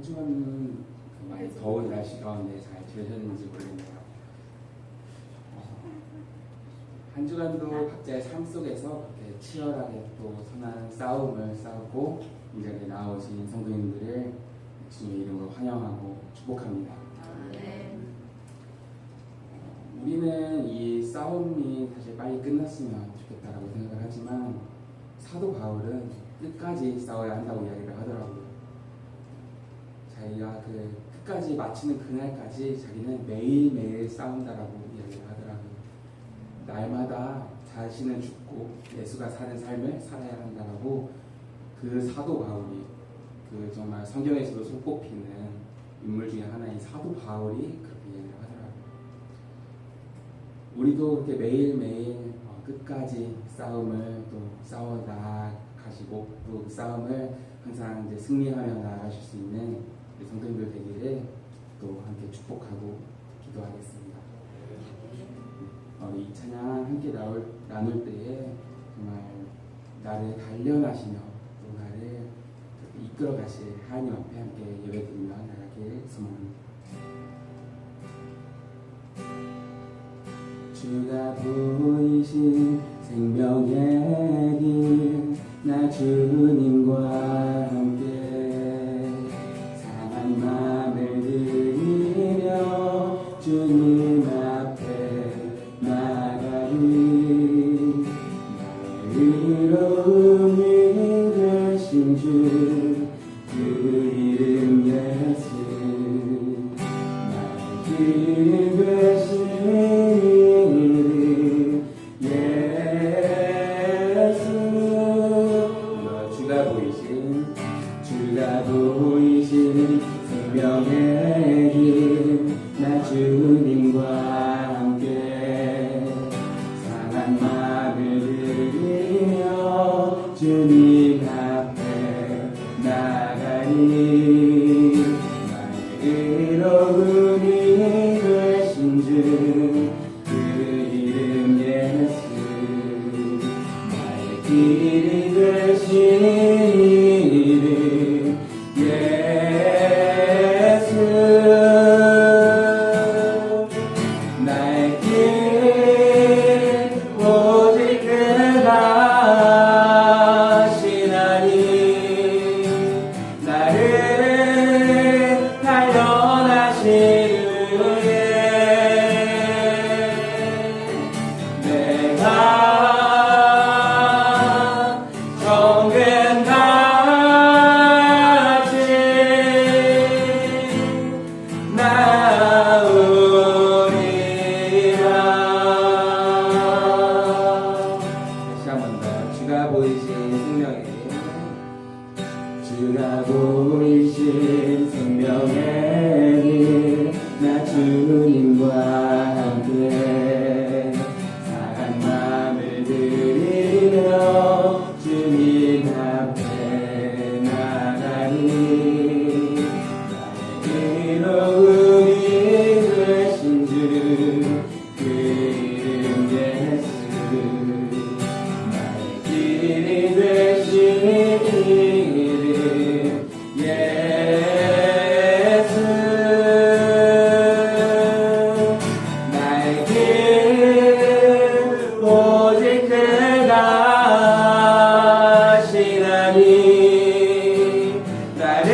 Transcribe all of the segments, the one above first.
한 주간은 많이 더운 날씨 가운데 잘 지내셨는지 모르겠네요. 한 주간도 각자의 삶 속에서 그렇게 치열하게 또 선한 싸움을 싸우고 이 자리에 나오신 성도님들을 주님의 이름으로 환영하고 축복합니다. 우리는 이 싸움이 사실 빨리 끝났으면 좋겠다라고 생각을 하지만 사도 바울은 끝까지 싸워야 한다고 이야기를 하더라고요. 자기가 그 끝까지 마치는 그날까지 자기는 매일매일 싸운다라고 이야기를 하더라고요. 날마다 자신은 죽고 예수가 사는 삶을 살아야 한다라고 그 사도 바울이 그 정말 성경에서도 손꼽히는 인물 중에 하나인 사도 바울이 그렇게 이야기를 하더라고요. 우리도 그렇게 매일매일 끝까지 싸움을 또 싸워 나가시고 또 그 싸움을 항상 이제 승리하며 나아가실 수 있는 성도님들 되기를 또 함께 축복하고 기도하겠습니다. 이 찬양 함께 나눌 때에 정말 나를 단련하시며 또 나를 이끌어 가실 하나님 앞에 함께 예배드리며 나가길 소망합니다. 주가 보이신 생명의 길, 나 주님과 함께 상한 맘을 들이며 주님 앞에 나가리. 나의 의로움이 되신 주, 그 이름 예수. 나의 길 되신 생명의 길, 나 주님과 함께 상한 맘을 들이며 주님 앞에 나가리. 나의 의로움이 되신 주, 그 이름 예수. 나의 길이 되신 이름 나의 길 오직 그가 시나니. 나를 단련하시는 후에 내가 정금 같이 나오리라. 다시 한 번 더. 주가 보이신 생명의 길, 주가 보이신 생명의 길, 나 주님과 함께 상한 맘을 들이며 주님 앞에 나가리. 나의 의로움이 되신 주, 그 이름 예수. 나의 길이 되신 이름 예수. 나의 길 오직 그가 시나니. 나를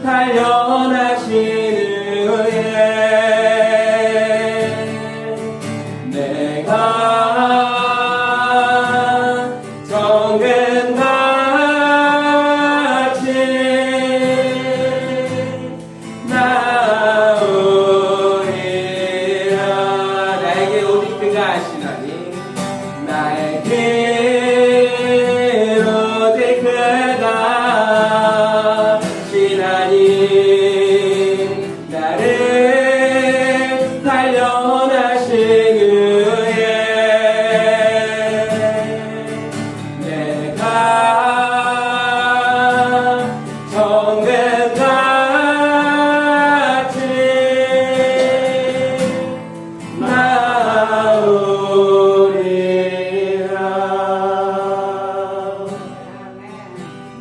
단련하시는 후에 내가 정금 같이 나오리라. 나에게 오직 그가 아시나니. 나의 길 오직 그가 시나니. 나를 단련하시는 후에 내가 정금 같이 나오리라.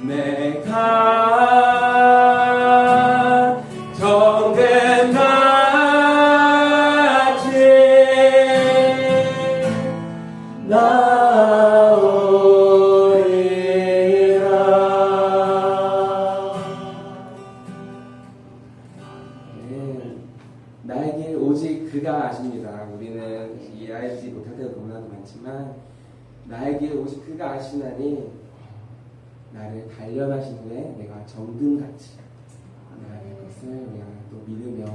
내가 그가 아십니다. 우리는 이해하지 못할 때가 너무나도 많지만 나에게 오직 그가 아시나니 나를 단련하신 후에 내가 정금같이 나아갈 것을 우리가 또 믿으며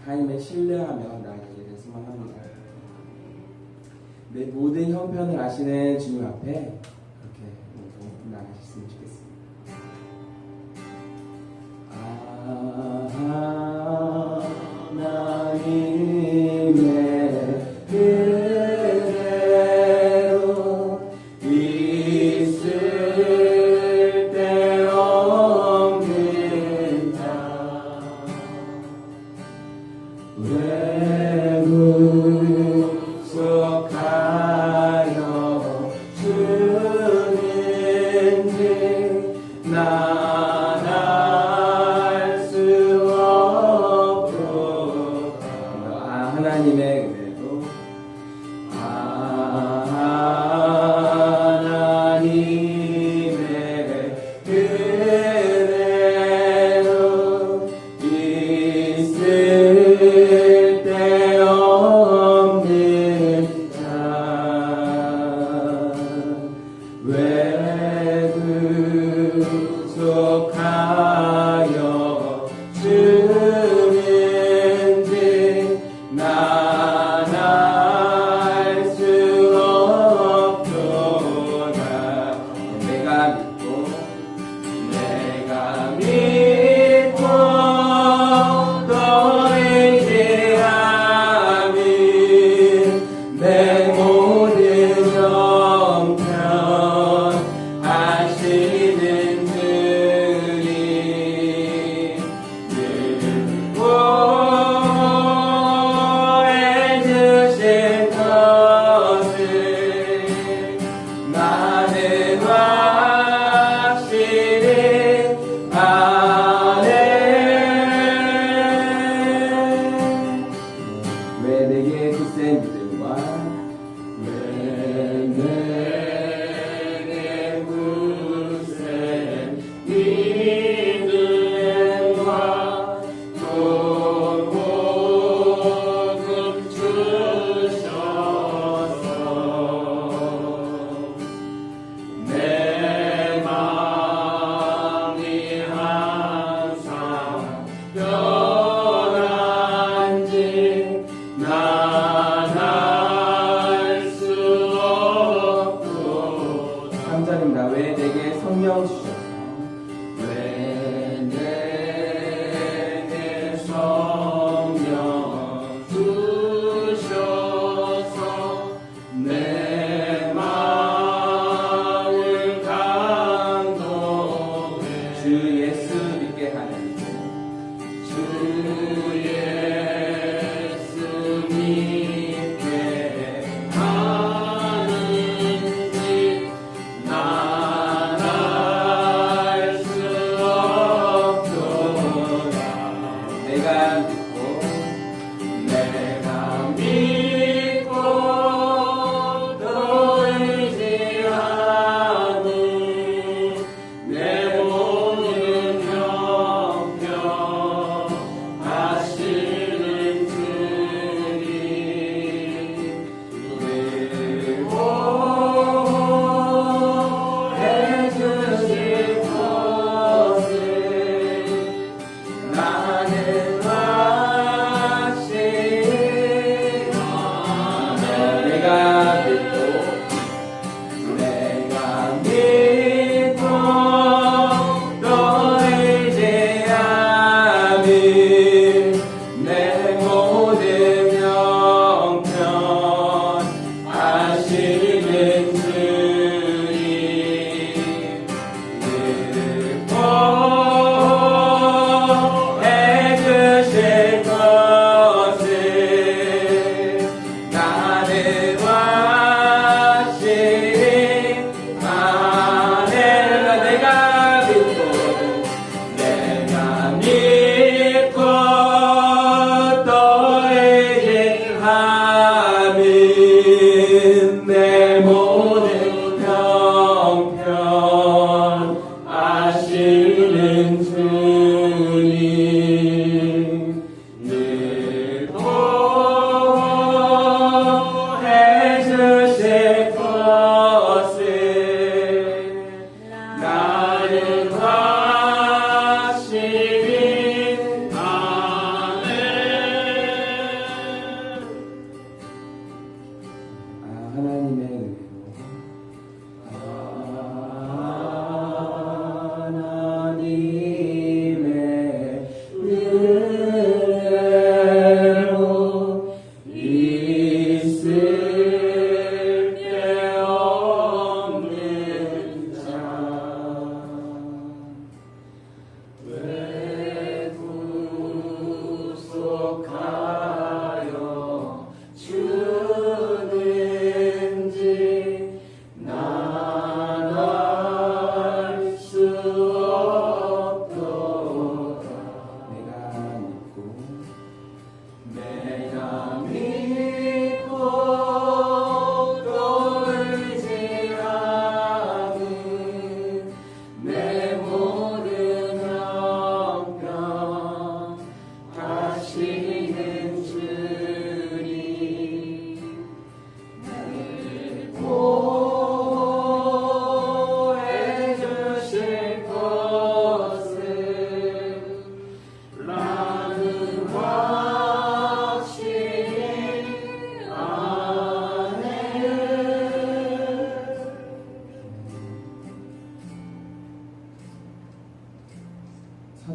하나님을 신뢰하며 나아가기를 소망합니다. 내 모든 형편을 아시는 주님 앞에 그렇게 나아가셨으면 좋겠습니다. 하나님의 그대로 있을 때 없는 자 왜 구속하여 주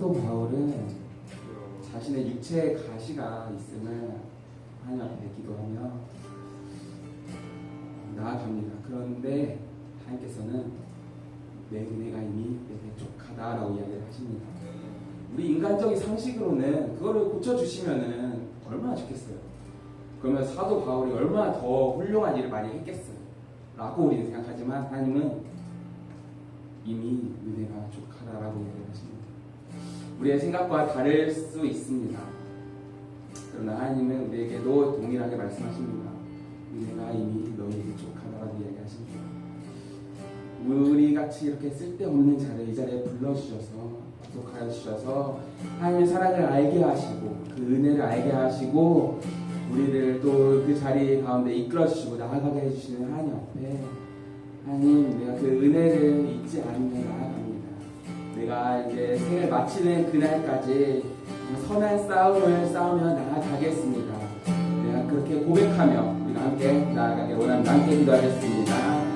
사도 바울은 자신의 육체의 가시가 있음을 하나님 앞에 기도하며 나아갑니다. 그런데 하나님께서는 내 은혜가 이미 내게 족하다라고 이야기를 하십니다. 우리 인간적인 상식으로는 그거를 고쳐주시면은 얼마나 좋겠어요. 그러면 사도 바울이 얼마나 더 훌륭한 일을 많이 했겠어요 라고 우리는 생각하지만 하나님은 이미 은혜가 족하다라고 이야기하십니다. 우리의 생각과 다를 수 있습니다. 그러나 하나님은 우리에게도 동일하게 말씀하십니다. 은혜가 이미 너희에게 족하다라고 이야기하십니다. 우리같이 이렇게 쓸데없는 자를 이 자리에 불러주셔서 구속하여 주셔서 하나님의 사랑을 알게 하시고 그 은혜를 알게 하시고 우리를 또 그 자리 가운데 이끌어 주시고 나아가게 해주시는 하나님 앞에 하나님, 내가 그 은혜를 잊지 않으며 나아갑니다. 내가 이제 생을 마치는 그날까지 선한 싸움을 싸우며 나아가겠습니다. 내가 그렇게 고백하며 우리가 함께 나아가길 원합니다. 함께 기도하겠습니다.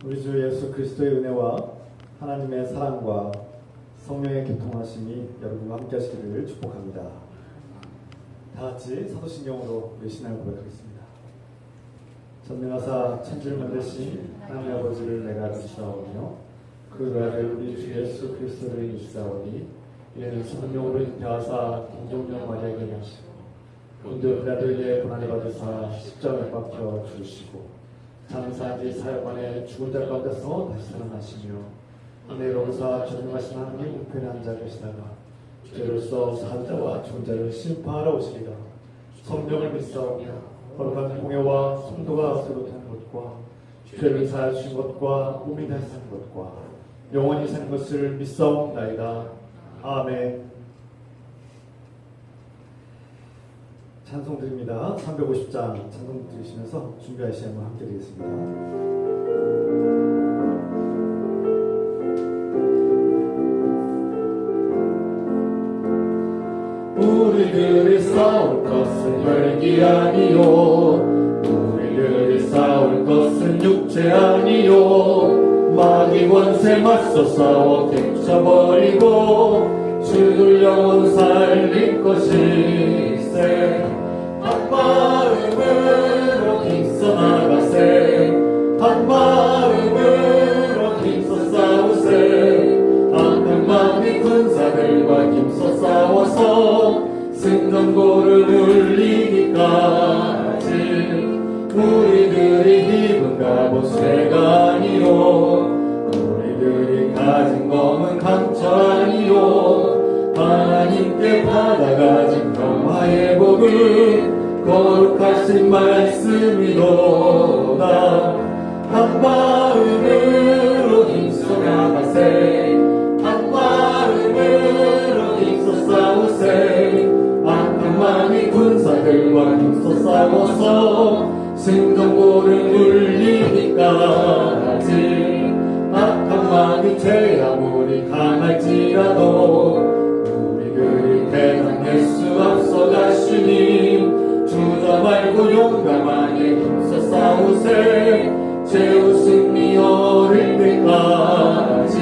우리 주 예수 그리스도의 은혜와 하나님의 사랑과 성령의 교통하심이 여러분과 함께 하시기를 축복합니다. 다 같이 사도신경으로 우리 신앙을 고백하겠습니다. 전능하사 천지를 만드신 하나님 아버지를 내가 믿사오며 그 아들 우리 주 예수 그리스도를 믿사오니 이는 성령으로 잉태하사 동정녀 마리아에게 하시고 본드 빌라도에게 고난을 받으사 십자가에 박혀 죽으시고 장사한 지 사흘 만에 죽은 자 가운데서 다시 살아나시며 은혜로우사 전능하신 하나님 우편에 앉아 계시다가 죄로서 산 자와 죽은 자를 심판하러 오시리라. 성령을 믿사오며 거룩한 공예와 성도가 세고타는 것과 죄를 사하여 주신 것과 몸이 다시 사는 것과 영원히 사는 것을 믿사옵나이다. 아멘. 찬송 드립니다. 350장 찬송 드리시면서 준비하신 한번 함께 드리겠습니다. 우리들이 싸울 것은 혈기 아니요 우리들이 싸울 것은 육체 아니요 마귀 권세 맞서 싸워 깨쳐버리고 주 영혼 살릴 것일세 한 마음으로 힘써 나가세 한 마음으로 힘써 싸우세 악한 마음이 군사들과 힘써 싸워서 승전고를 울리기까지 우리들이 입은 갑옷 쇠가 아니요 우리들이 가진 검은 강처 아니요 하나님께 받아가진 평화의 복을 거룩하신 말씀이로다 한 마음으로 힘써 나가세 한 마음으로 힘써 싸우세 악한 마음이 군사들과 힘써 싸워서 승전고를 울리기까지 악한 마음이 죄 아무리 강할지라도 우리들이 대항할 수 앞서가시니 주저 말고 용감하게 힘써 싸우세 죄우 승리 얻을 때까지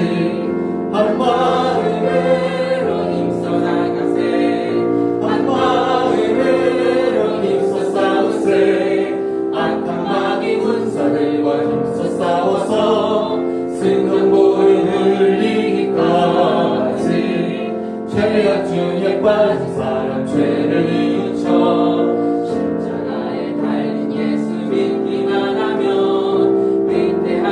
한 마음으로 힘써 나가세 한 마음으로 힘써 싸우세 악한 마귀 군사들과 힘써 싸워서 승전고를 울리기까지 죄악 중에 빠진 사람 죄를 뉘우쳐 십자가에 달린 예수 믿기만 하면 위대한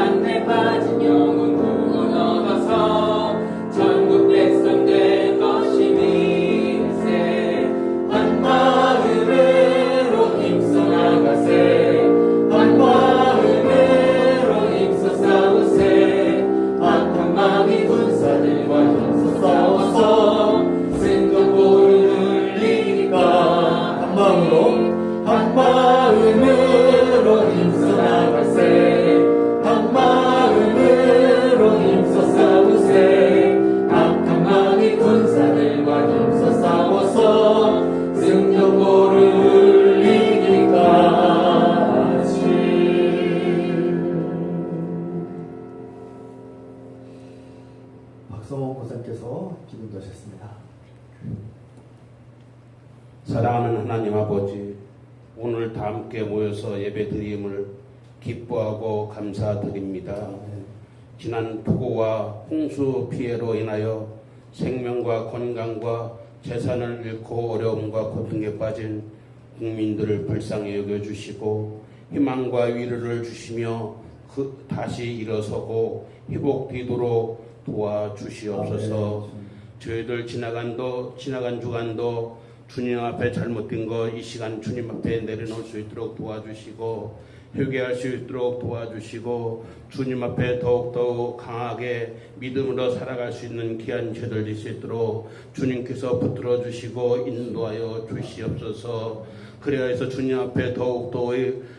마음으로 힘써 나가세 한 마음으로 힘써 싸우세 악한 마귀 군사들과 힘써 싸워서 승전보를 이기까지. 박성원 고사님께서 기도하셨습니다. 사랑하는 하나님 아버지, 오늘 다 함께 모여서 예배드림을 기뻐하고 감사드립니다. 지난 폭우와 홍수 피해로 인하여 생명과 건강과 재산을 잃고 어려움과 고통에 빠진 국민들을 불쌍히 여겨주시고 희망과 위로를 주시며 다시 일어서고 회복되도록 도와주시옵소서. 저희들 지나간 주간도 주님 앞에 잘못된 거 이 시간 주님 앞에 내려놓을 수 있도록 도와주시고 회개할 수 있도록 도와주시고 주님 앞에 더욱더욱 강하게 믿음으로 살아갈 수 있는 귀한 저희들 될 수 있도록 주님께서 붙들어 주시고 인도하여 주시옵소서. 그래야 해서 주님 앞에 더욱더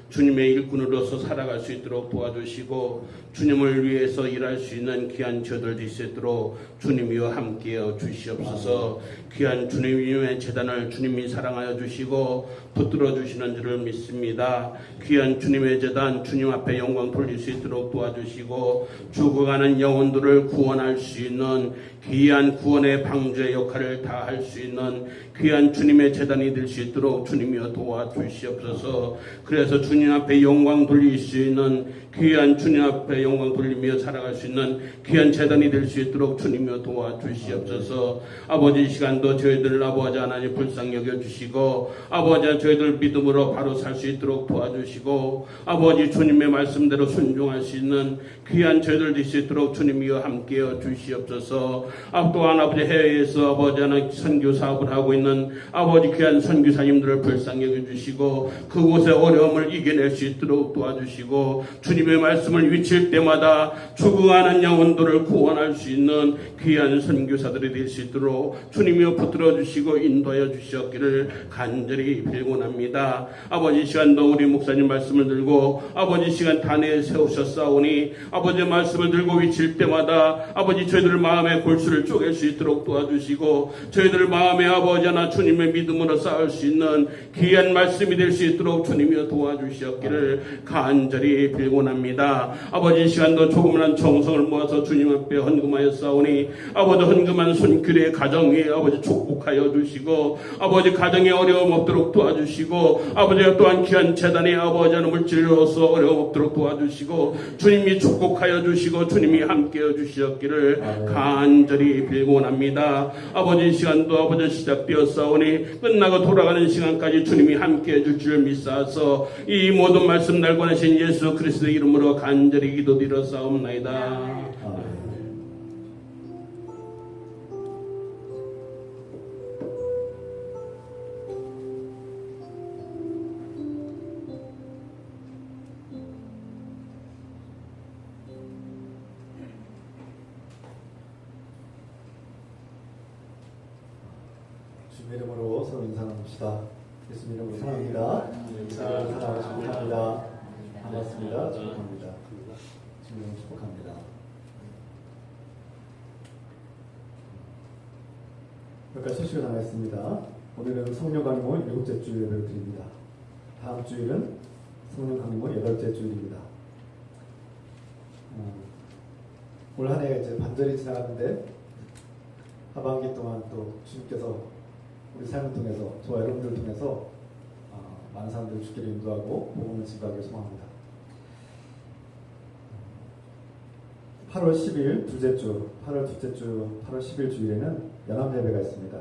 주님의 일꾼으로서 살아갈 수 있도록 도와주시고 주님을 위해서 일할 수 있는 귀한 저들 될 수 있도록 주님이여 함께여 주시옵소서. 귀한 주님의 재단을 주님이 사랑하여 주시고 붙들어 주시는 줄을 믿습니다. 귀한 주님의 재단 주님 앞에 영광 돌릴 수 있도록 도와주시고 죽어가는 영혼들을 구원할 수 있는 귀한 구원의 방주의 역할을 다 할 수 있는 귀한 주님의 재단이 될 수 있도록 주님이여 도와주시옵소서. 그래서 주님 앞에 영광 돌릴 수 있는 귀한 주님 앞에 영광 돌리며 살아갈 수 있는 귀한 재단이 될 수 있도록 주님이여 도와주시옵소서. 아버지 이 시간도 저희들 아버지 하나님 불쌍히 여겨주시고 아버지 저희들 믿음으로 바로 살 수 있도록 도와주시고 아버지 주님의 말씀대로 순종할 수 있는 귀한 저희들 될 수 있도록 주님이여 함께여 주시옵소서. 또한 아버지 해외에서 아버지 하나님 선교 사업을 하고 있는 아버지 귀한 선교사님들을 불쌍히 여겨주시고 그곳의 어려움을 이겨낼 수 있도록 도와주시고 주님의 말씀을 위칠 때마다 죽어가는 영혼들을 구원할 수 있는 귀한 선교사들이 될 수 있도록 주님이여 붙들어 주시고 인도하여 주시옵기를 간절히 빌곤합니다. 아버지 시간도 우리 목사님 말씀을 들고 아버지 시간 단에 세우셨사오니 아버지 말씀을 들고 위칠 때마다 아버지 저희들 마음의 골수를 쪼갤 수 있도록 도와주시고 저희들 마음의 아버지 하나 주님의 믿음으로 쌓을 수 있는 귀한 말씀이 될 수 있도록 주님이여 도와주시옵기를 간절히 빌곤합니다. 아버지 시간도 조그마한 정성을 모아서 주님 앞에 헌금하여 싸우니 아버지 헌금한 손길의 가정 위에 아버지 축복하여 주시고 아버지 가정에 어려움 없도록 도와주시고 아버지가 또한 귀한 재단에 아버지 하는 물질로서 어려움 없도록 도와주시고 주님이 축복하여 주시고 주님이 함께해 주시옵기를 간절히 빌곤합니다. 아버지 시간도 아버지 시작되었사오니 끝나고 돌아가는 시간까지 주님이 함께해 줄 줄 믿사서 이 모든 말씀 날 권하신 예수 그리스도의 이름으로 간절히 기도드렸사옵나이다. 주님의 이름으로 서로 인사 나눕시다. 예수님 이름으로 사랑합니다. 사랑합니다. 반갑습니다. 축복합니다. 주님 축복합니다. 여기까지 소식을 전하였습니다. 오늘은 성령 강림원 7째 주 예배를 드립니다. 다음 주일은 성령 강림원 8째 주일입니다. 올 한 해 이제 반절이 지나갔는데 하반기 동안 또 주님께서 우리 삶을 통해서 저와 여러분들을 통해서 많은 사람들을 주께로 인도하고 복음을 증거하기를 소망합니다. 8월 10일 둘째 주, 8월 둘째 주, 8월 10일 주일에는 연합 예배가 있습니다.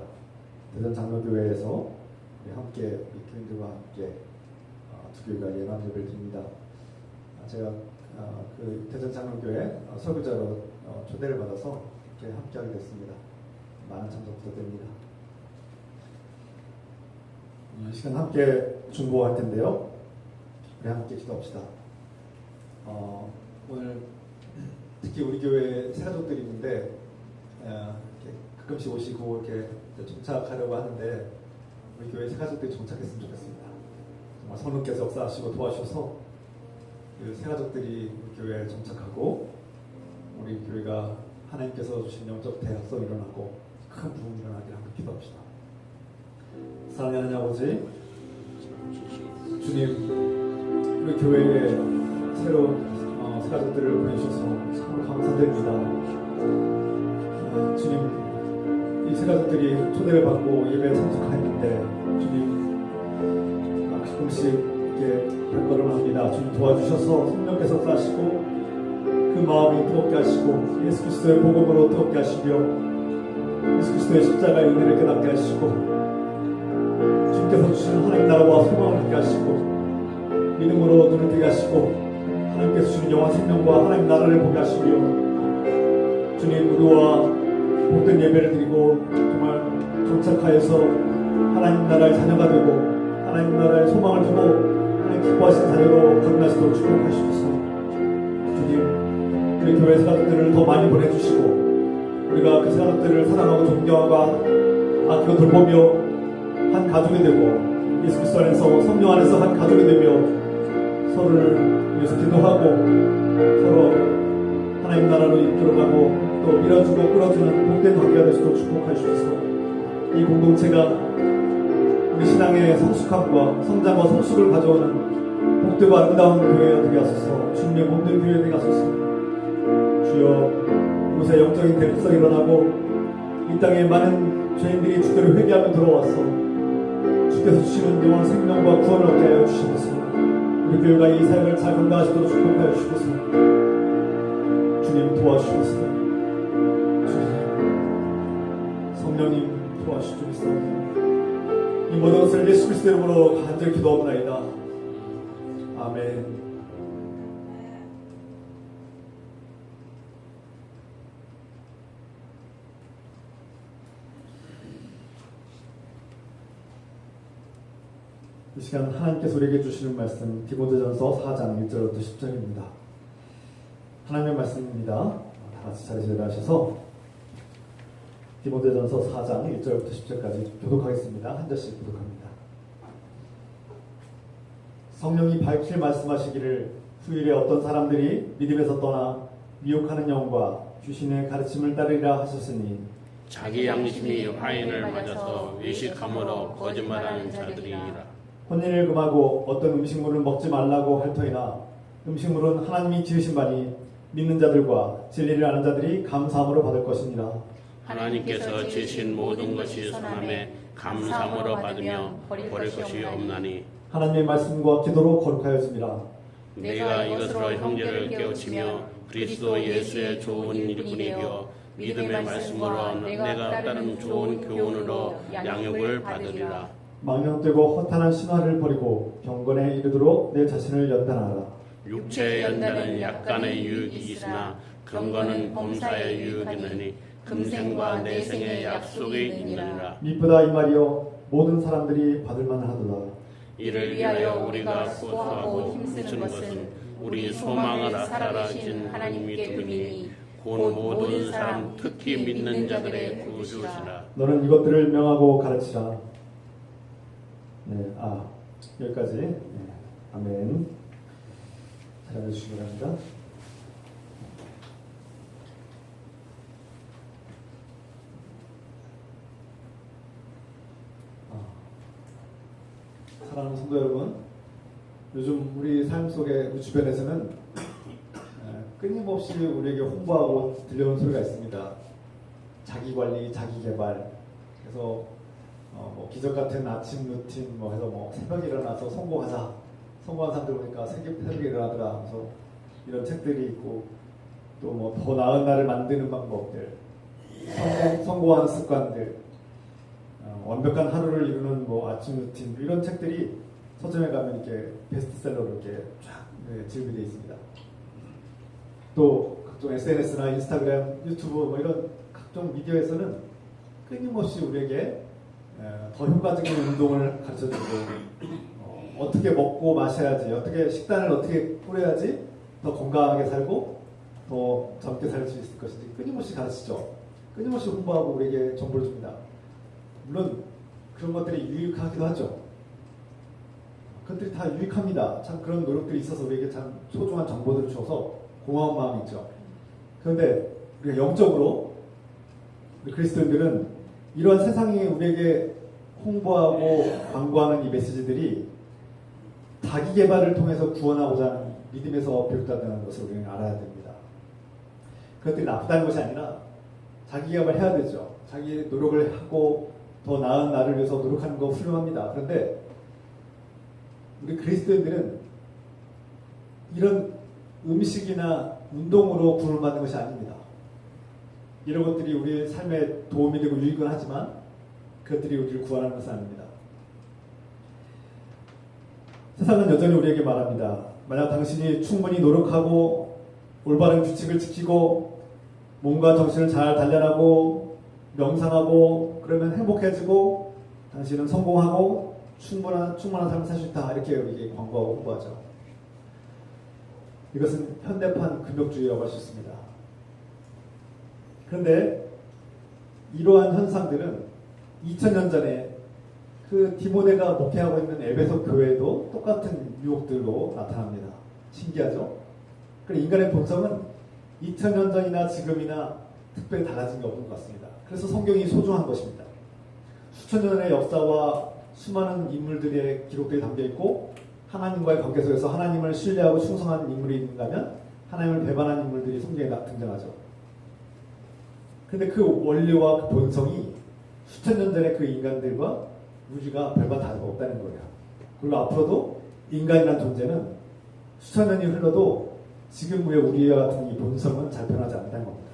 대전 장로교회에서 함께 교인들과 함께 두 교회가 연합 예배를 드립니다. 제가 그 대전 장로교회 설교자로 초대를 받아서 이렇게 함께하게 됐습니다. 많은 참석 부탁드립니다. 이 시간 함께 중보할 텐데요. 우리 함께 기도합시다. 오늘 특히 우리 교회 새가족들이 있는데 이렇게 가끔씩 오시고 이렇게 정착하려고 하는데 우리 교회 새가족들이 정착했으면 좋겠습니다. 정말 성령께서 역사하시고 도와주셔서 그 새가족들이 우리 교회에 정착하고 우리 교회가 하나님께서 주신 영적 대학성이 일어나고 큰 부흥이 일어나기를 한번 기도합시다. 사랑하는 아버지, 주님, 우리 교회에 새로운 새가족들을 보내주셔서 참 감사드립니다. 주님, 이 새가족들이 초대를 받고 예배에 참석하였는데 주님, 가끔씩 이렇게 발걸음을 합니다. 주님 도와주셔서 성령께서 싸시고 그 마음이 뜨겁게 하시고 예수 그리스도의 복음으로 뜨겁게 하시며 예수 그리스도의 십자가의 은혜를 깨닫게 하시고 주님께서 주시는 하나님 나라와 소망을 갖게 하시고 믿음으로 눈을 뜨게 하시고 하나님께서 주신 영원 생명과 하나님 나라를 보게 하시며 주님 우리와 복된 예배를 드리고 정말 정착하여서 하나님 나라의 자녀가 되고 하나님 나라의 소망을 두고 하나님 기뻐하신 자녀로 거듭나시도록 축복하시옵소서. 주님 우리 교회 사람들을 더 많이 보내주시고 우리가 그 사람들을 사랑하고 존경하고 아끼고 돌보며 한 가족이 되고 예수 그리스도 안에서 성령 안에서 한 가족이 되며 서로를 위해서 기도하고 서로 하나님 나라로 이끌어가고 또 밀어주고 끌어주는 복된 관계가 될 수 있도록 축복하시옵소서. 이 공동체가 우리 신앙의 성숙함과 성장과 성숙을 가져오는 복되고 아름다운 교회가 되게 하소서. 주님의 몸된 교회 되게 하소서. 주여 이곳에 영적인 대국성이 일어나고 이 땅에 많은 죄인들이 주께를 회개하며 들어와서 주께서 주시는 영원 생명과 구원을 얻게 하여 주시옵소서. 우리 교회가 이 사역을 잘 감당하시도록 축복하여 주시옵소서. 주님 도와주시옵소서. 주님 성령님 도와주시옵소서. 이 모든 것을 예수 그리스도의 이름으로 간절히 기도합나이다. 아멘. 이 시간 하나님께서 우리에게 주시는 말씀 디모데전서 4장 1절부터 10절입니다. 하나님의 말씀입니다. 다 같이 자리에서 일어나셔서 디모데전서 4장 1절부터 10절까지 교독하겠습니다. 한 절씩 교독합니다. 성령이 밝히 말씀하시기를 후일에 어떤 사람들이 믿음에서 떠나 미혹하는 영과 귀신의 가르침을 따르리라 하셨으니 자기 양심이 화인을 맞아서 외식함으로 거짓말하는 자들이니라. 혼인을 금하고 어떤 음식물을 먹지 말라고 할 터이나 음식물은 하나님이 지으신 바니 믿는 자들과 진리를 아는 자들이 감사함으로 받을 것이니라. 하나님께서 지으신 모든 것이 선함에 감사함으로 받으며 버릴 것이 없나니 하나님의 말씀과 기도로 거룩하여집니다. 내가 이것으로 형제를 깨우치며 그리스도 예수의 좋은 일꾼이며 믿음의 말씀으로 내가 따른 좋은 교훈으로 양육을 받으리라. 망령되고 허탄한 신화를 버리고 경건에 이르도록 내 자신을 연단하라. 육체의 연단은 약간의 유익이 있으나 경건은 범사의 유익이니 금생과 내생의 약속이 있느니라. 미쁘다 이 말이여 모든 사람들이 받을 만하도다. 이를 위하여 우리가 고소하고 힘쓰는 것은 우리 소망을 살아계신 하나님께 드리니 곧 모든 사람 특히 믿는 자들의 구주시라. 너는 이것들을 명하고 가르치라. 네, 여기까지. 네, 아멘. 잘 알려주시기 바랍니다. 사랑하는 성도 여러분, 요즘 우리 삶 속에 우리 주변에서는 끊임없이 우리에게 홍보하고 들려오는 소리가 있습니다. 자기관리, 자기개발. 그래서 뭐 기적 같은 아침 루틴 뭐 해서 뭐 새벽에 일어나서 성공하자. 성공한 사람들 보니까 새벽에 일어나더라. 그래서 이런 책들이 있고 또 뭐 더 나은 날을 만드는 방법들, 성공하는 습관들, 완벽한 하루를 이루는 뭐 아침 루틴 이런 책들이 서점에 가면 이렇게 베스트셀러로 이렇게 쫙 지급이 되어 있습니다. 또 각종 SNS나 인스타그램, 유튜브 뭐 이런 각종 미디어에서는 끊임없이 우리에게 더 효과적인 운동을 가르쳐주고 어떻게 먹고 마셔야지, 어떻게 식단을 어떻게 꾸려야지 더 건강하게 살고 더 젊게 살 수 있을 것인지 끊임없이 가르치죠. 끊임없이 홍보하고 우리에게 정보를 줍니다. 물론 그런 것들이 유익하기도 하죠. 그것들이 다 유익합니다. 참 그런 노력들이 있어서 우리에게 참 소중한 정보들을 줘서 고마운 마음이 있죠. 그런데 우리가 영적으로 우리 그리스도인들은 이러한 세상이 우리에게 홍보하고 광고하는 이 메시지들이 자기 개발을 통해서 구원하고자 하는 믿음에서 비롯된다는 것을 우리는 알아야 됩니다. 그것들이 나쁘다는 것이 아니라 자기 개발을 해야 되죠. 자기 노력을 하고 더 나은 나를 위해서 노력하는 거 훌륭합니다. 그런데 우리 그리스도인들은 이런 음식이나 운동으로 구원을 받는 것이 아닙니다. 이런 것들이 우리의 삶에 도움이 되고 유익은 하지만 그것들이 우리를 구원하는 것은 아닙니다. 세상은 여전히 우리에게 말합니다. 만약 당신이 충분히 노력하고 올바른 규칙을 지키고 몸과 정신을 잘 단련하고 명상하고 그러면 행복해지고 당신은 성공하고 충분한 삶을 살 수 있다. 이렇게 우리에게 광고하고 홍보하죠. 이것은 현대판 금욕주의라고 할 수 있습니다. 그런데 이러한 현상들은 2000년 전에 그 디모데가 목회하고 있는 에베소 교회에도 똑같은 유혹들로 나타납니다. 신기하죠? 그리고 인간의 본성은 2000년 전이나 지금이나 특별히 달라진 게 없는 것 같습니다. 그래서 성경이 소중한 것입니다. 수천 년의 역사와 수많은 인물들의 기록들이 담겨있고 하나님과의 관계 속에서 하나님을 신뢰하고 충성하는 인물이 있는가면 하나님을 배반하는 인물들이 성경에 등장하죠. 그런데 그 원리와 그 본성이 수천 년 전의 그 인간들과 우리가 별반 다르고 없다는 거예요. 그리고 앞으로도 인간이라는 존재는 수천 년이 흘러도 지금의 우리와 같은 이 본성은 잘 변하지 않는다는 겁니다.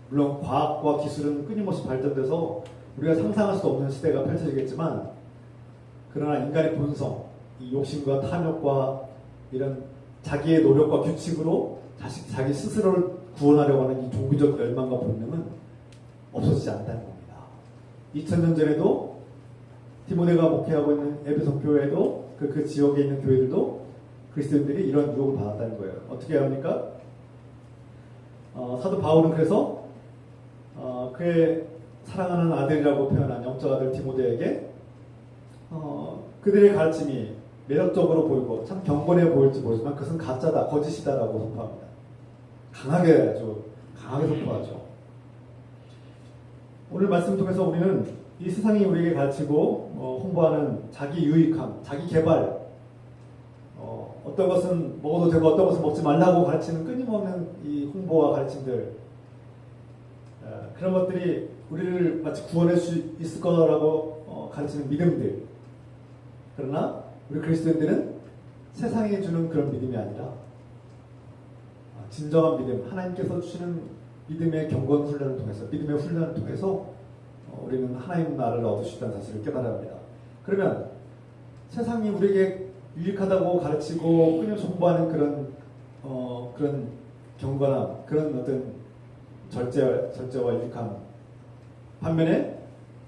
물론 과학과 기술은 끊임없이 발전돼서 우리가 상상할 수 없는 시대가 펼쳐지겠지만 그러나 인간의 본성, 이 욕심과 탐욕과 이런 자기의 노력과 규칙으로 자기 스스로를 구원하려고 하는 이 종교적 열망과 본능은 없어지지 않는다는 겁니다. 2000년 전에도 디모데가 목회하고 있는 에베소 교회도 그 지역에 있는 교회들도 그리스도인들이 이런 유혹을 받았다는 거예요. 어떻게 합니까? 사도 바울은 그래서 그의 사랑하는 아들이라고 표현한 영적 아들 디모데에게 그들의 가르침이 매력적으로 보이고 참 경건해 보일지 모르지만 그것은 가짜다, 거짓이다라고 선포합니다. 강하게 선포하죠. 오늘 말씀 통해서 우리는 이 세상이 우리에게 가르치고 홍보하는 자기 유익함, 자기 개발, 어떤 것은 먹어도 되고 어떤 것은 먹지 말라고 가르치는 끊임없는 이 홍보와 가르침들, 그런 것들이 우리를 마치 구원할 수 있을 거라고 가르치는 믿음들. 그러나 우리 그리스도인들은 세상에 주는 그런 믿음이 아니라 진정한 믿음, 하나님께서 주시는 믿음의 경건 훈련을 통해서, 믿음의 훈련을 통해서 우리는 하나님 나라를 얻을 수 있다는 사실을 깨달아야 합니다. 그러면 세상이 우리에게 유익하다고 가르치고 끊임없이 홍보하는 그런 경건함, 그런 어떤 절제와 유익함, 반면에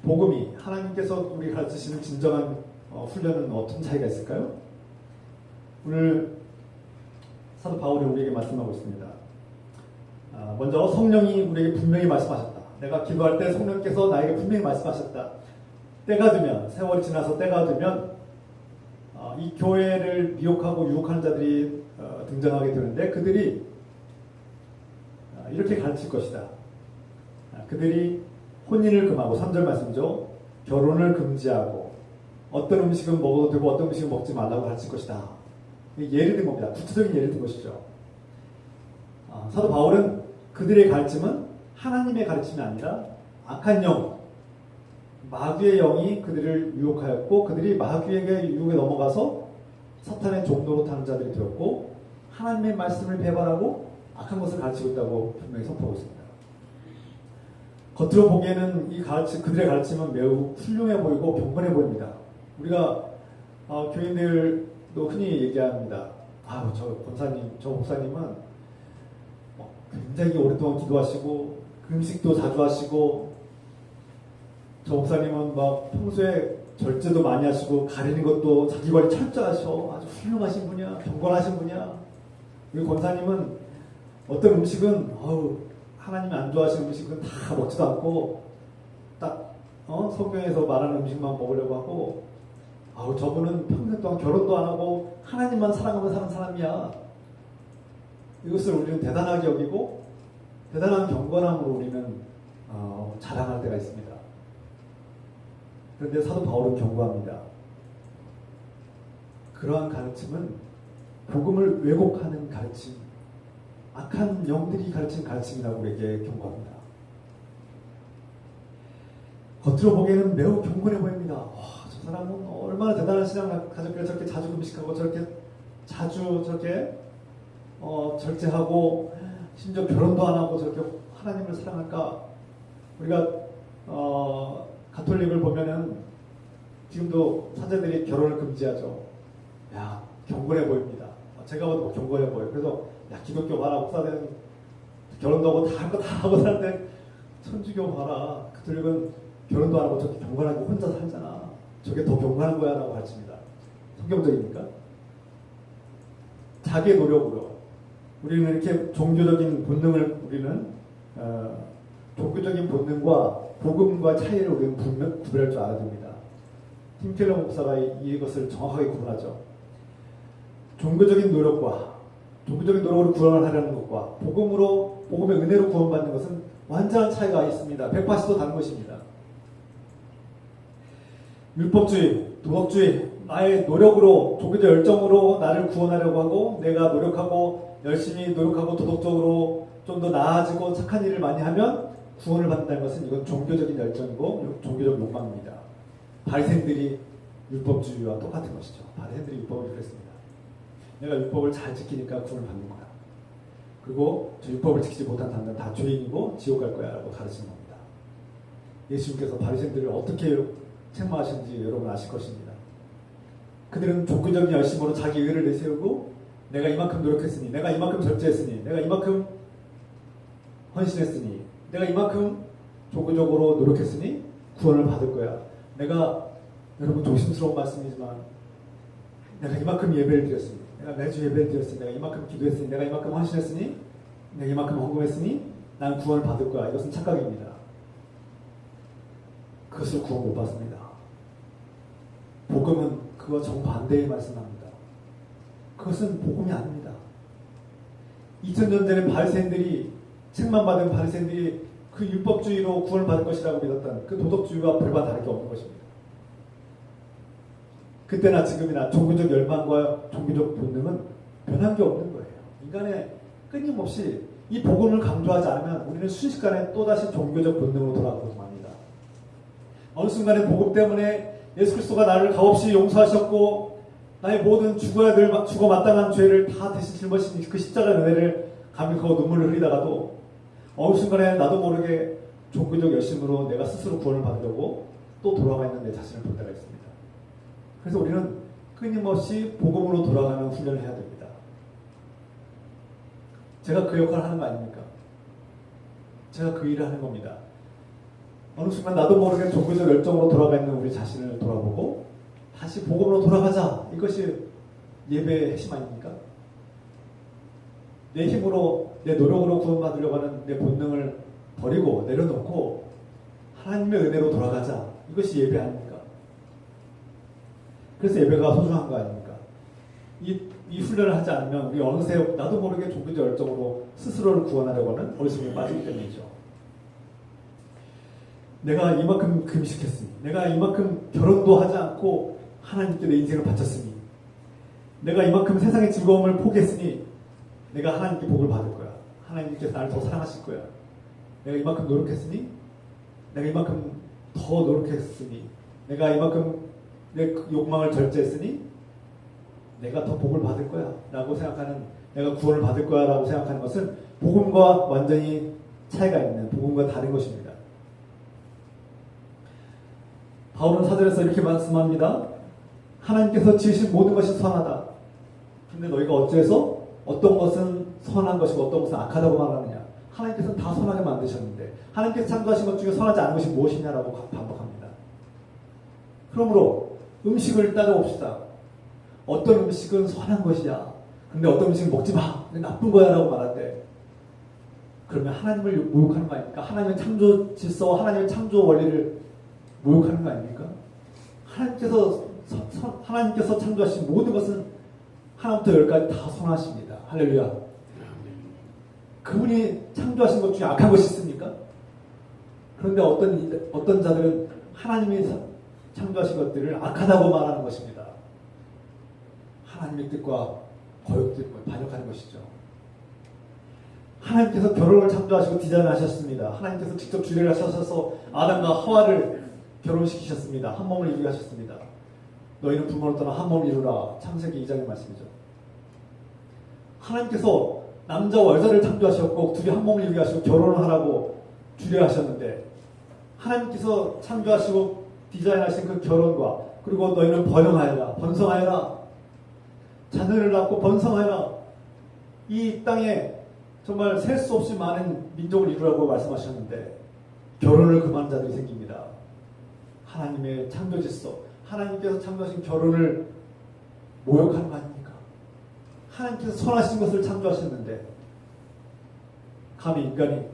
복음이 하나님께서 우리 가르치시는 진정한 훈련은 어떤 차이가 있을까요? 오늘 사도 바울이 우리에게 말씀하고 있습니다. 먼저 성령이 우리에게 분명히 말씀하셨다. 내가 기도할 때 성령께서 나에게 분명히 말씀하셨다. 때가 되면, 세월이 지나서 때가 되면 이 교회를 미혹하고 유혹하는 자들이 등장하게 되는데 그들이 이렇게 가르칠 것이다. 그들이 혼인을 금하고 3절 말씀이죠. 결혼을 금지하고 어떤 음식은 먹어도 되고 어떤 음식은 먹지 말라고 가르칠 것이다. 예를 든 겁니다. 구체적인 예를 든 것이죠. 사도 바울은 그들의 가르침은 하나님의 가르침이 아니라 악한 영, 마귀의 영이 그들을 유혹하였고 그들이 마귀에게 유혹에 넘어가서 사탄의 종로로 타는 자들이 되었고 하나님의 말씀을 배반하고 악한 것을 가르치고 있다고 분명히 선포하고 있습니다. 겉으로 보기에는 그들의 가르침은 매우 훌륭해 보이고 경건해 보입니다. 우리가 교인들도 흔히 얘기합니다. 저 권사님, 저 목사님은 굉장히 오랫동안 기도하시고 금식도 자주 하시고 저 목사님은 막 평소에 절제도 많이 하시고 가리는 것도 자기 관리 철저하셔. 아주 훌륭하신 분이야. 경건하신 분이야. 우리 권사님은 어떤 음식은 하나님이 안 좋아하시는 음식은 다 먹지도 않고 딱 성경에서 말하는 음식만 먹으려고 하고, 저분은 평생 동안 결혼도 안 하고 하나님만 사랑하며 사는 사람이야. 이것을 우리는 대단하게 여기고 대단한 경건함으로 우리는 자랑할 때가 있습니다. 그런데 사도 바울은 경고합니다. 그러한 가르침은 복음을 왜곡하는 가르침, 악한 영들이 가르친 가르침이라고 우리에게 경고합니다. 겉으로 보기에는 매우 경건해 보입니다. 저 사람은 얼마나 대단한 신앙을 가졌길래 저렇게 자주 금식하고 저렇게 자주 저렇게 절제하고 심지어 결혼도 안 하고 저렇게 하나님을 사랑할까? 우리가 가톨릭을 보면은 지금도 사제들이 결혼을 금지하죠. 야, 경건해 보입니다. 제가 봐도 경건해 보여요. 그래서 기독교 봐라, 목사들은 결혼도 하고 다 할 거 다 하고 사는데 천주교 봐라, 가톨릭은 결혼도 안 하고 저렇게 경건하게 혼자 살잖아. 저게 더 경건한 거야 라고 가르칩니다. 성경적입니까? 자기의 노력으로 우리는 이렇게 종교적인 본능을 종교적인 본능과 복음과 차이를 우리는 구별할 줄 알아야 됩니다. 팀켈러 목사가 이것을 정확하게 구분하죠. 종교적인 노력으로 구원을 하려는 것과 복음의 은혜로 구원받는 것은 완전한 차이가 있습니다. 180도 다른 것입니다. 율법주의, 도덕주의, 나의 노력으로, 종교적 열정으로 나를 구원하려고 하고, 내가 노력하고, 열심히 노력하고, 도덕적으로 좀 더 나아지고 착한 일을 많이 하면 구원을 받는다는 것은 이건 종교적인 열정이고, 종교적 욕망입니다. 바리새인들이 율법주의와 똑같은 것이죠. 바리새인들이 율법을 그랬습니다. 내가 율법을 잘 지키니까 구원을 받는 거야. 그리고 저 율법을 지키지 못한 사람들은 다 죄인이고 지옥 갈 거야 라고 가르치는 겁니다. 예수님께서 바리새인들을 어떻게 책망하시는지 여러분 아실 것입니다. 그들은 종교적인 열심으로 자기 의를 내세우고, 내가 이만큼 노력했으니, 내가 이만큼 절제했으니, 내가 이만큼 헌신했으니, 내가 이만큼 종교적으로 노력했으니 구원을 받을 거야. 여러분 조심스러운 말씀이지만, 내가 이만큼 예배를 드렸으니, 내가 매주 예배를 드렸으니, 내가 이만큼 기도했으니, 내가 이만큼 헌신했으니, 내가 이만큼 헌금했으니 난 구원을 받을 거야. 이것은 착각입니다. 그것을 구원 못 받습니다. 복음은 그와 정반대의 말씀합니다. 그것은 복음이 아닙니다. 2000년 전에 책만 받은 바리새인들이 그 율법주의로 구원을 받을 것이라고 믿었던 그 도덕주의와 별반 다를 게 없는 것입니다. 그때나 지금이나 종교적 열망과 종교적 본능은 변한 게 없는 거예요. 인간의 끊임없이 이 복음을 강조하지 않으면 우리는 순식간에 또다시 종교적 본능으로 돌아가고 맙니다. 어느 순간에 복음 때문에 예수 그리스도가 나를 값없이 용서하셨고 나의 모든 죽어 마땅한 죄를 다 대신 짊어진 그 십자가의 은혜를 감격하고 눈물을 흘리다가도 어느 순간에 나도 모르게 종교적 열심으로 내가 스스로 구원을 받으려고 또 돌아가 있는 내 자신을 볼 때가 있습니다. 그래서 우리는 끊임없이 복음으로 돌아가는 훈련을 해야 됩니다. 제가 그 역할을 하는 거 아닙니까? 제가 그 일을 하는 겁니다. 어느 순간 나도 모르게 종교적 열정으로 돌아가 있는 우리 자신을 돌아보고 다시 복음으로 돌아가자. 이것이 예배의 핵심 아닙니까? 내 힘으로, 내 노력으로 구원받으려고 하는 내 본능을 버리고 내려놓고 하나님의 은혜로 돌아가자. 이것이 예배 아닙니까? 그래서 예배가 소중한 거 아닙니까? 이 훈련을 하지 않으면 우리 어느새 나도 모르게 종교적 열정으로 스스로를 구원하려고 하는 어리석음에 빠지기 때문이죠. 내가 이만큼 금식했으니, 내가 이만큼 결혼도 하지 않고 하나님께 내 인생을 바쳤으니, 내가 이만큼 세상의 즐거움을 포기했으니 내가 하나님께 복을 받을 거야. 하나님께서 나를 더 사랑하실 거야. 내가 이만큼 노력했으니, 내가 이만큼 더 노력했으니, 내가 이만큼 내 욕망을 절제했으니 내가 더 복을 받을 거야 라고 생각하는, 내가 구원을 받을 거야 라고 생각하는 것은 복음과 완전히 차이가 있는, 복음과 다른 것입니다. 바울은 사절에서 이렇게 말씀합니다. 하나님께서 지으신 모든 것이 선하다. 근데 너희가 어째서 어떤 것은 선한 것이고 어떤 것은 악하다고 말하느냐. 하나님께서는 다 선하게 만드셨는데 하나님께서 창조하신 것 중에 선하지 않은 것이 무엇이냐라고 반복합니다. 그러므로 음식을 따져봅시다. 어떤 음식은 선한 것이야. 근데 어떤 음식은 먹지 마. 나쁜 거야 라고 말할 때 그러면 하나님을 모욕하는 거 아닙니까? 하나님의 창조 질서와 하나님의 창조 원리를 모욕하는 거 아닙니까? 하나님께서 창조하신 모든 것은 하나부터 열까지 다 선하십니다. 할렐루야. 그분이 창조하신 것 중에 악한 것이 있습니까? 그런데 어떤 자들은 하나님이 창조하신 것들을 악하다고 말하는 것입니다. 하나님의 뜻과 거역됨을 반역하는 것이죠. 하나님께서 결혼을 창조하시고 디자인하셨습니다. 하나님께서 직접 주례를 하셔서 아담과 하와를 결혼시키셨습니다. 한 몸을 이루게 하셨습니다. 너희는 부모를 떠나 한 몸을 이루라. 창세기 2장의 말씀이죠. 하나님께서 남자와 여자를 창조하셨고 둘이 한 몸을 이루게 하시고 결혼을 하라고 주례하셨는데 하나님께서 창조하시고 디자인하신 그 결혼과 그리고 너희는 번성하여라 자녀를 낳고 번성하여라 이 땅에 정말 셀 수 없이 많은 민족을 이루라고 말씀하셨는데 결혼을 금하는 자들이 생깁니다. 하나님의 창조 질서 하나님께서 창조하신 결혼을 모욕하는 거 아닙니까? 하나님께서 선하신 것을 창조하셨는데 감히 인간이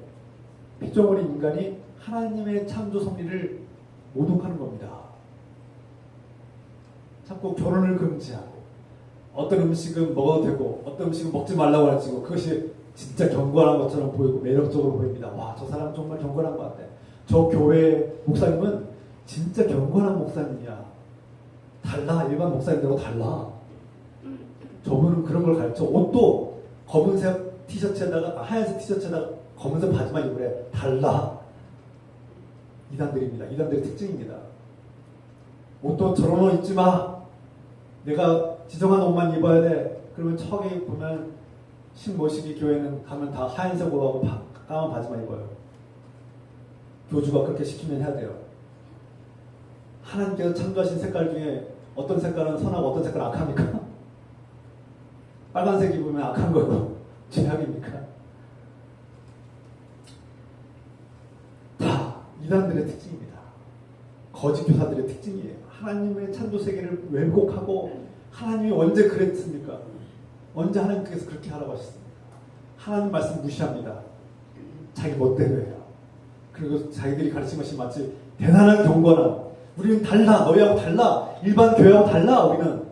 피조물인 인간이 하나님의 창조 섭리를 모독하는 겁니다. 자꾸 결혼을 금지하고 어떤 음식은 먹어도 되고 어떤 음식은 먹지 말라고 할지고 그것이 진짜 경건한 것처럼 보이고 매력적으로 보입니다. 와, 저 사람 정말 경건한 것 같아. 저 교회 목사님은 진짜 경건한 목사님이야. 달라. 일반 목사님들하고 달라. 저분은 그런 걸 가르쳐. 옷도 검은색 티셔츠에다가 하얀색 티셔츠에다가 검은색 바지만 입으래. 달라. 이단들입니다. 이단들의 특징입니다. 옷도 저런 옷 입지 마. 내가 지정한 옷만 입어야 돼. 그러면 척이 보면 신모시기 교회는 가면 다 하얀색으로 하고 까만 바지만 입어요. 교주가 그렇게 시키면 해야 돼요. 하나님께서 창조하신 색깔 중에 어떤 색깔은 선하고 어떤 색깔은 악합니까? 빨간색 입으면 악한 거고 죄악입니까? 다 이단들의 특징입니다. 거짓 교사들의 특징이에요. 하나님의 창조 세계를 왜곡하고 하나님이 언제 그랬습니까? 언제 하나님께서 그렇게 하라고 하셨습니까? 하나님 말씀 무시합니다. 자기 멋대로 해요. 그리고 자기들이 가르친 것이 마치 대단한 경건함. 우리는 달라. 너희하고 달라. 일반 교회하고 달라. 우리는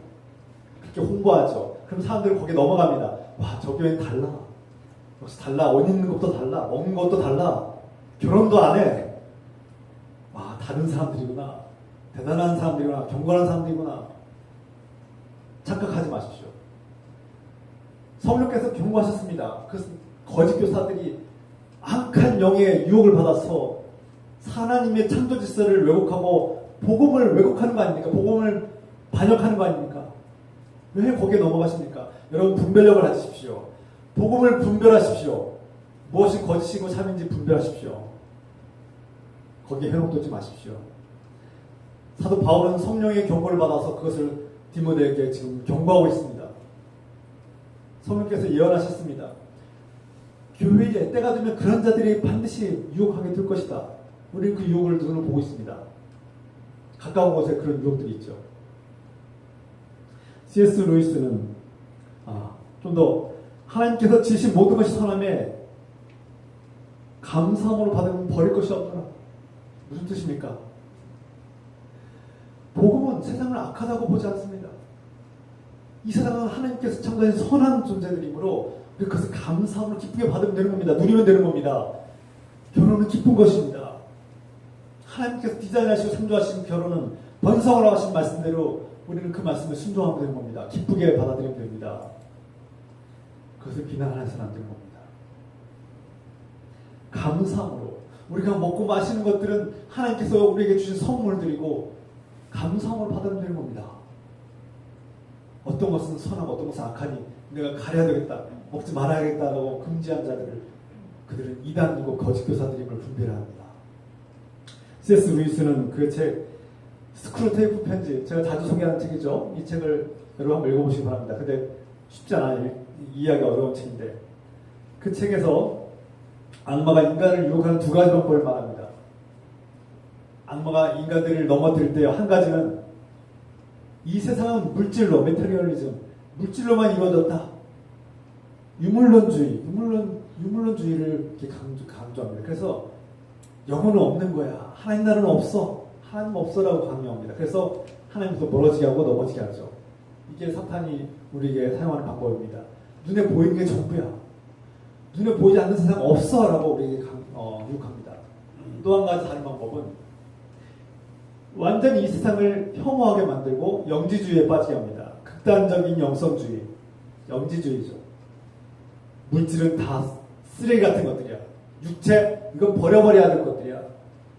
그렇게 홍보하죠. 그럼 사람들은 거기에 넘어갑니다. 와, 저 교회는 달라. 역시 달라. 옷 입는 것도 달라. 먹는 것도 달라. 결혼도 안 해. 와, 다른 사람들이구나. 대단한 사람들이구나. 경건한 사람들이구나. 착각하지 마십시오. 성령께서 경고하셨습니다. 그래서 거짓 교사들이 악한 영의 유혹을 받아서 하나님의 창조 질서를 왜곡하고 복음을 왜곡하는 거 아닙니까? 복음을 반역하는 거 아닙니까? 왜 거기에 넘어가십니까? 여러분 분별력을 가지십시오. 복음을 분별하십시오. 무엇이 거짓이고 참인지 분별하십시오. 거기에 회복되지 마십시오. 사도 바울은 성령의 경고를 받아서 그것을 디모데에게 지금 경고하고 있습니다. 성령께서 예언하셨습니다. 교회에 때가 되면 그런 자들이 반드시 유혹하게 될 것이다. 우리는 그 유혹을 눈으로 보고 있습니다. 가까운 곳에 그런 유혹들이 있죠. C.S. 루이스는 좀 더 하나님께서 지으신 모든 것이 선함에 감사함으로 받으면 버릴 것이 없더라. 무슨 뜻입니까? 복음은 세상을 악하다고 보지 않습니다. 이 세상은 하나님께서 창조하신 선한 존재들이므로 그것을 감사함으로 기쁘게 받으면 되는 겁니다. 누리면 되는 겁니다. 결혼은 기쁜 것입니다. 하나님께서 디자인하시고 창조하신 결혼은 번성을 하신 말씀대로 우리는 그 말씀을 순종하면 되는 겁니다. 기쁘게 받아들이면 됩니다. 그것을 비난해서는 안 되는 겁니다. 감사함으로 우리가 먹고 마시는 것들은 하나님께서 우리에게 주신 선물들이고 감사함으로 받으면 되는 겁니다. 어떤 것은 선하고 어떤 것은 악하니 내가 가려야 되겠다, 먹지 말아야겠다라고 금지한 자들을 그들은 이단이고 거짓 교사들임을 분별해야 합니다. C.S. 루이스는 그 책 스크루테이프 편지, 제가 자주 소개하는 책이죠. 이 책을 여러분 한번 읽어보시기 바랍니다. 근데 쉽지 않아요. 이해하기 어려운 책인데 그 책에서 악마가 인간을 유혹하는 두 가지 방법을 말합니다. 악마가 인간들을 넘어뜨릴 때 한 가지는 이 세상은 물질로, 메테리얼리즘, 물질로만 이루어졌다. 유물론주의를 이렇게 강조합니다. 그래서 영혼은 없는 거야. 하나님 나라는 없어. 하나님 없어라고 강요합니다. 그래서 하나님부터 멀어지게 하고 넘어지게 하죠. 이게 사탄이 우리에게 사용하는 방법입니다. 눈에 보이는 게 전부야. 눈에 보이지 않는 세상 없어라고 우리에게 유혹합니다. 또 한 가지 다른 방법은 완전히 이 세상을 혐오하게 만들고 영지주의에 빠지게 합니다. 극단적인 영성주의, 영지주의죠. 물질은 다 쓰레기 같은 것들이야. 육체, 이건 버려버려야 될 것들이야.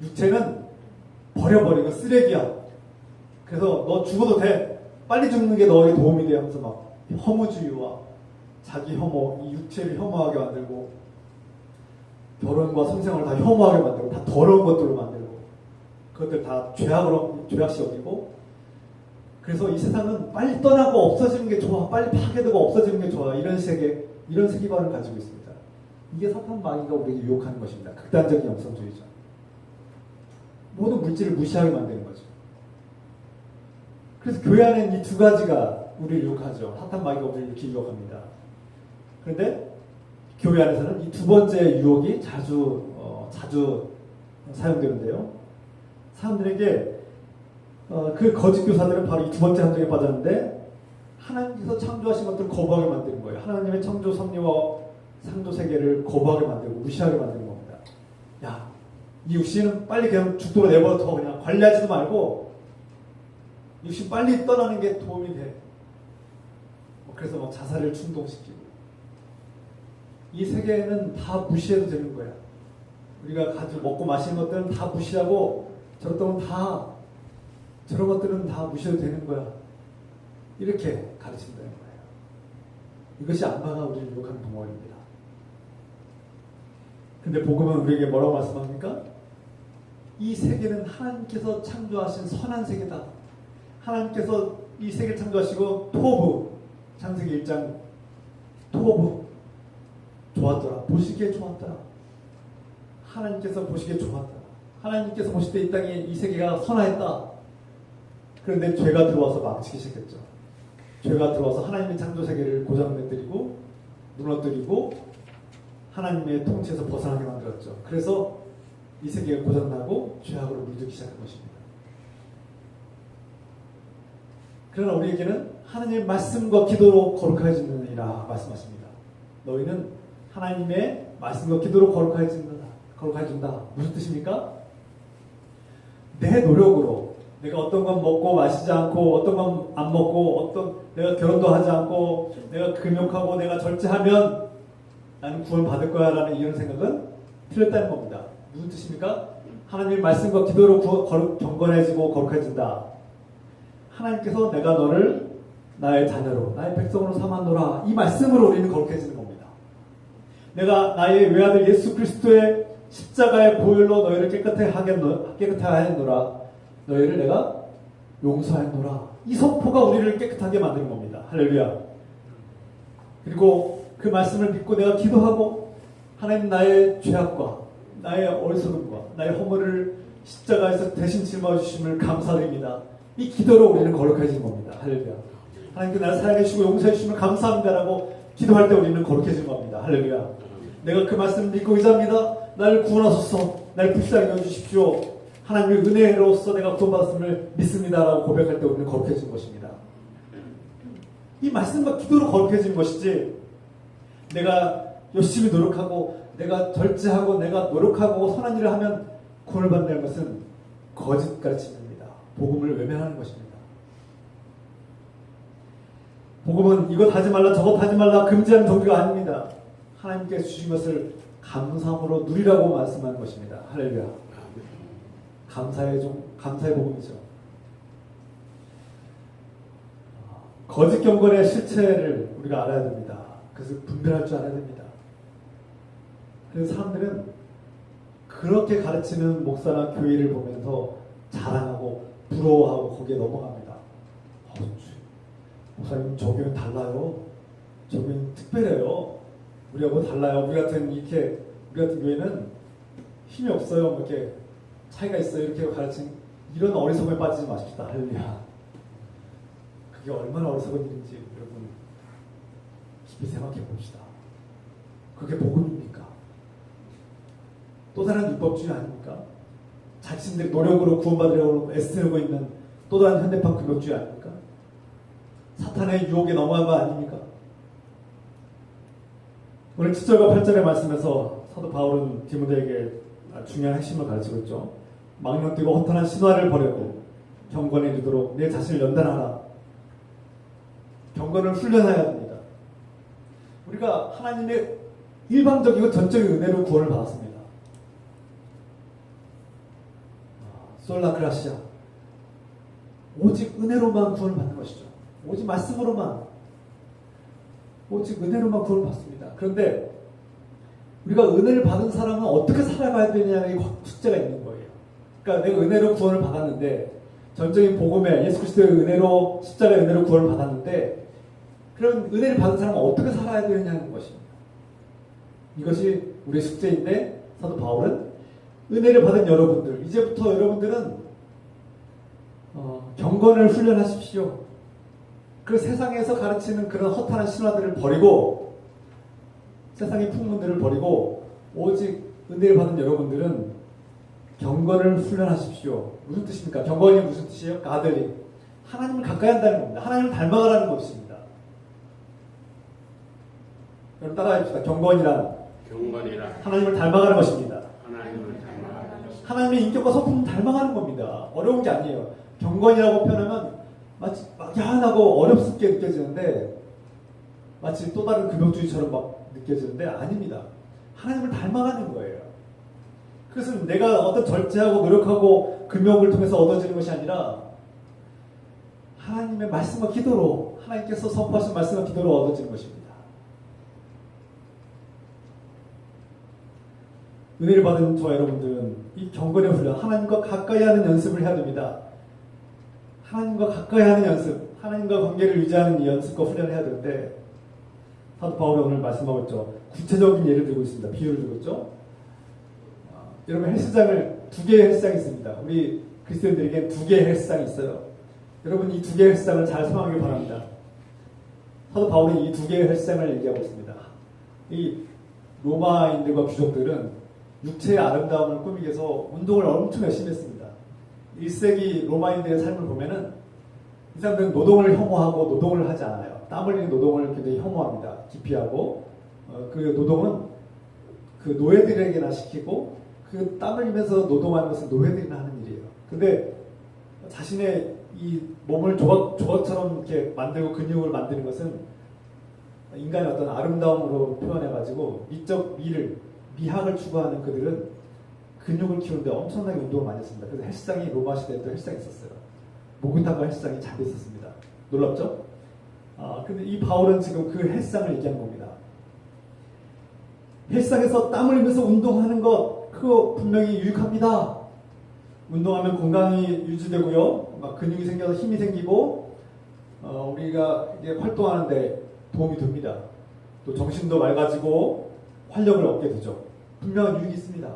육체는 버려버리고 쓰레기야. 그래서 너 죽어도 돼. 빨리 죽는 게 너에게 도움이 돼 하면서 막 허무주의와 자기 혐오, 이 육체를 혐오하게 만들고 결혼과 성생활을 다 혐오하게 만들고 다 더러운 것들로 만들고 그것들 다 죄악시 여기고 그래서 이 세상은 빨리 떠나고 없어지는 게 좋아. 빨리 파괴되고 없어지는 게 좋아. 이런 세계관을 가지고 있습니다. 이게 사탄 마귀가 우리에게 유혹하는 것입니다. 극단적인 영성주의죠. 모든 물질을 무시하게 만드는 거죠. 그래서 교회 안에는 이 두 가지가 우리를 유혹하죠. 사탄 마귀가 우리를 이렇게 유혹합니다. 그런데 교회 안에서는 이 두 번째 유혹이 자주 사용되는데요. 사람들에게 그 거짓 교사들은 바로 이 두 번째 함정에 빠졌는데 하나님께서 창조하신 것들을 거부하게 만드는 거예요. 하나님의 창조 섭리와 창조 세계를 거부하게 만들고 무시하게 만드는 겁니다. 야, 이 육신은 빨리 그냥 죽도록 내버려둬. 그냥 관리하지도 말고 육신 빨리 떠나는 게 도움이 돼. 그래서 막 자살을 충동시키고 이 세계는 다 무시해도 되는 거야. 우리가 가지고 먹고 마시는 것들은 다 무시하고 저런 것들은 다 무시해도 되는 거야. 이렇게 가르친다는 거예요. 이것이 악마가 우리를 유혹하는 방법입니다. 근데 복음은 우리에게 뭐라고 말씀합니까? 이 세계는 하나님께서 창조하신 선한 세계다. 하나님께서 이 세계를 창조하시고 토부, 창세기 1장 토부 좋았더라. 보시기에 좋았더라. 하나님께서 보시기에 좋았더라. 하나님께서 보실 때 이 땅에 이 세계가 선하였다. 그런데 죄가 들어와서 망치기 시작했죠. 죄가 들어와서 하나님의 창조 세계를 고장내뜨리고 무너뜨리고 하나님의 통치에서 벗어나게 만들었죠. 그래서 이 세계가 고장나고 죄악으로 물들기 시작한 것입니다. 그러나 우리에게는 하나님의 말씀과 기도로 거룩해지느니라 말씀하십니다. 너희는 하나님의 말씀과 기도로 거룩해진다. 무슨 뜻입니까? 내 노력으로 내가 어떤 건 먹고 마시지 않고 어떤 건 안 먹고 내가 결혼도 하지 않고 내가 금욕하고 내가 절제하면 나는 구원 받을 거야 라는 이런 생각은 틀렸다는 겁니다. 무슨 뜻입니까? 하나님의 말씀과 기도로 경건해지고 거룩해진다. 하나님께서 내가 너를 나의 자녀로 나의 백성으로 삼았노라. 이 말씀으로 우리는 거룩해지는 겁니다. 내가 나의 외아들 예수 그리스도의 십자가의 보혈로 너희를 깨끗하게 하였노라. 너희를 내가 용서하였노라. 이 선포가 우리를 깨끗하게 만드는 겁니다. 할렐루야. 그리고 그 말씀을 믿고 내가 기도하고 하나님 나의 죄악과 나의 어리석음과 나의 허물을 십자가에서 대신 짊어 주심을 감사드립니다. 이 기도로 우리는 거룩해지는 겁니다. 할렐루야. 하나님께 나를 사랑해 주시고 용서해 주심을 감사합니다라고 기도할 때 우리는 거룩해지는 겁니다. 할렐루야. 내가 그 말씀을 믿고 의지합니다. 나를 구원하소서. 나를 불쌍히 여주십시오. 하나님의 은혜로서 내가 구원받았음을 믿습니다라고 고백할 때 우리는 거룩해지는 것입니다. 이 말씀과 기도로 거룩해지는 것이지 내가 열심히 노력하고 내가 절제하고 내가 노력하고 선한 일을 하면 구원을 받는다는 것은 거짓 가르침입니다. 복음을 외면하는 것입니다. 복음은 이것 하지 말라 저것 하지 말라 금지하는 종교가 아닙니다. 하나님께 주신 것을 감사함으로 누리라고 말씀하는 것입니다. 할렐루야. 감사의 복음이죠. 거짓 경건의 실체를 우리가 알아야 됩니다. 그래서 분별할 줄 알아야 됩니다. 그래서 사람들은 그렇게 가르치는 목사나 교회를 보면서 자랑하고 부러워하고 거기에 넘어갑니다. 목사님 저 교회는 달라요. 저 교회는 특별해요. 우리하고 달라요. 우리 같은 교회는 힘이 없어요. 이렇게 차이가 있어요. 이렇게 가르친 이런 어리석음에 빠지지 마십시다. 할렐루야. 그게 얼마나 어리석은 일인지 여러분 깊이 생각해 봅시다. 그게 복음입니까? 또 다른 율법주의 아닙니까? 자신들의 노력으로 구원받으려고 애쓰고 있는 또 다른 현대판 금욕주의 아닙니까? 사탄의 유혹에 넘어간 거 아닙니까? 오늘 7절과 8절의 말씀에서 사도 바울은 디모데에게 중요한 핵심을 가르치고 있죠. 망령 뛰고 허탄한 신화를 버리고 경건에 이르도록 내 자신을 연단하라. 경건을 훈련해야 됩니다. 우리가 하나님의 일방적이고 전적인 은혜로 구원을 받았습니다. 솔라그라시아. 오직 은혜로만 구원을 받는 것이죠. 오직 말씀으로만, 오직 은혜로만 구원을 받습니다. 그런데 우리가 은혜를 받은 사람은 어떻게 살아가야 되냐의 숙제가 있는 거예요. 그러니까 내가 은혜로 구원을 받았는데, 전적인 복음에 예수 그리스도의 은혜로, 십자가의 은혜로 구원을 받았는데, 그런 은혜를 받은 사람은 어떻게 살아야 되느냐는 것입니다. 이것이 우리의 숙제인데, 사도 바울은 은혜를 받은 여러분들, 이제부터 여러분들은 경건을 훈련하십시오. 그 세상에서 가르치는 그런 허탄한 신화들을 버리고, 세상의 풍문들을 버리고, 오직 은혜를 받은 여러분들은 경건을 훈련하십시오. 무슨 뜻입니까? 경건이 무슨 뜻이에요? 가들이. 하나님을 가까이 한다는 겁니다. 하나님을 닮아가라는 것입니다. 여러분 따라해봅시다. 경건이란 하나님을 닮아가는 것입니다. 하나님의 인격과 성품을 닮아가는 겁니다. 어려운 게 아니에요. 경건이라고 표현하면 마치 막연하고 어렵게 느껴지는데, 마치 또 다른 금욕주의처럼 막 느껴지는데 아닙니다. 하나님을 닮아가는 거예요. 그것은 내가 어떤 절제하고 노력하고 금욕을 통해서 얻어지는 것이 아니라 하나님의 말씀과 기도로, 하나님께서 선포하신 말씀과 기도로 얻어지는 것입니다. 은혜를 받은 저와 여러분들은 이 경건의 훈련, 하나님과 가까이 하는 연습을 해야 됩니다. 하나님과 가까이 하는 연습, 하나님과 관계를 유지하는 이 연습과 훈련을 해야 되는데, 사도 바울이 오늘 말씀하고 있죠. 구체적인 예를 들고 있습니다. 비유를 들고 있죠. 여러분 헬스장을, 두 개의 헬스장이 있습니다. 우리 그리스도인들에게 두 개의 헬스장이 있어요. 여러분 이 두 개의 헬스장을 잘 사용하길 바랍니다. 사도 바울이 이 두 개의 헬스장을 얘기하고 있습니다. 이 로마인들과 귀족들은 육체의 아름다움을 꾸미기 위해서 운동을 엄청 열심히 했습니다. 1세기 로마인들의 삶을 보면은 이 사람들은 노동을 혐오하고 노동을 하지 않아요. 땀 흘리는 노동을 굉장히 혐오합니다. 기피하고 그 노동은 그 노예들에게나 시키고, 그 땀 흘리면서 노동하는 것은 노예들이나 하는 일이에요. 근데 자신의 이 몸을 조각처럼 이렇게 만들고 근육을 만드는 것은 인간의 어떤 아름다움으로 표현해가지고 미적 미학을 추구하는 그들은 근육을 키우는데 엄청나게 운동을 많이 했습니다. 그래서 헬스장이 로마 시대에 또 헬스장이 있었어요. 목욕탕과 헬스장이 잘 돼 있었습니다. 놀랍죠? 근데 이 바울은 지금 그 헬스장을 얘기하는 겁니다. 헬스장에서 땀 흘리면서 운동하는 것, 그거 분명히 유익합니다. 운동하면 건강이 유지되고요, 막 근육이 생겨서 힘이 생기고, 우리가 이제 활동하는데 도움이 됩니다. 또 정신도 맑아지고 활력을 얻게 되죠. 분명한 유익이 있습니다.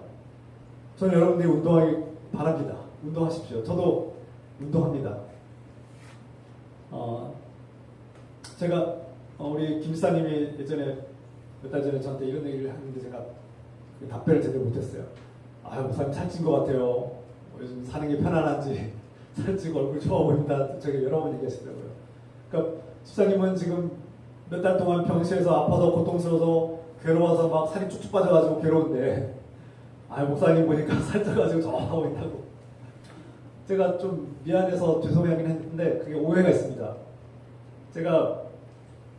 저는 여러분들이 운동하기 바랍니다. 운동하십시오. 저도 운동합니다. 제가 우리 김사님이 예전에 몇 달 전에 저한테 이런 얘기를 하는데 제가 답변을 제대로 못했어요. 목사님 살찐 것 같아요. 요즘 사는 게 편안한지 살찌고 얼굴 좋아 보인다. 제가 여러 번 얘기하시더라고요. 그러니까 집사님은 지금 몇 달 동안 병실에서 아파서 고통스러워서 괴로워서 막 살이 쭉쭉 빠져가지고 괴로운데, 목사님 보니까 살쪄가지고 좋아 보인다고. 제가 좀 미안해서 죄송해하긴 했는데 그게 오해가 있습니다. 제가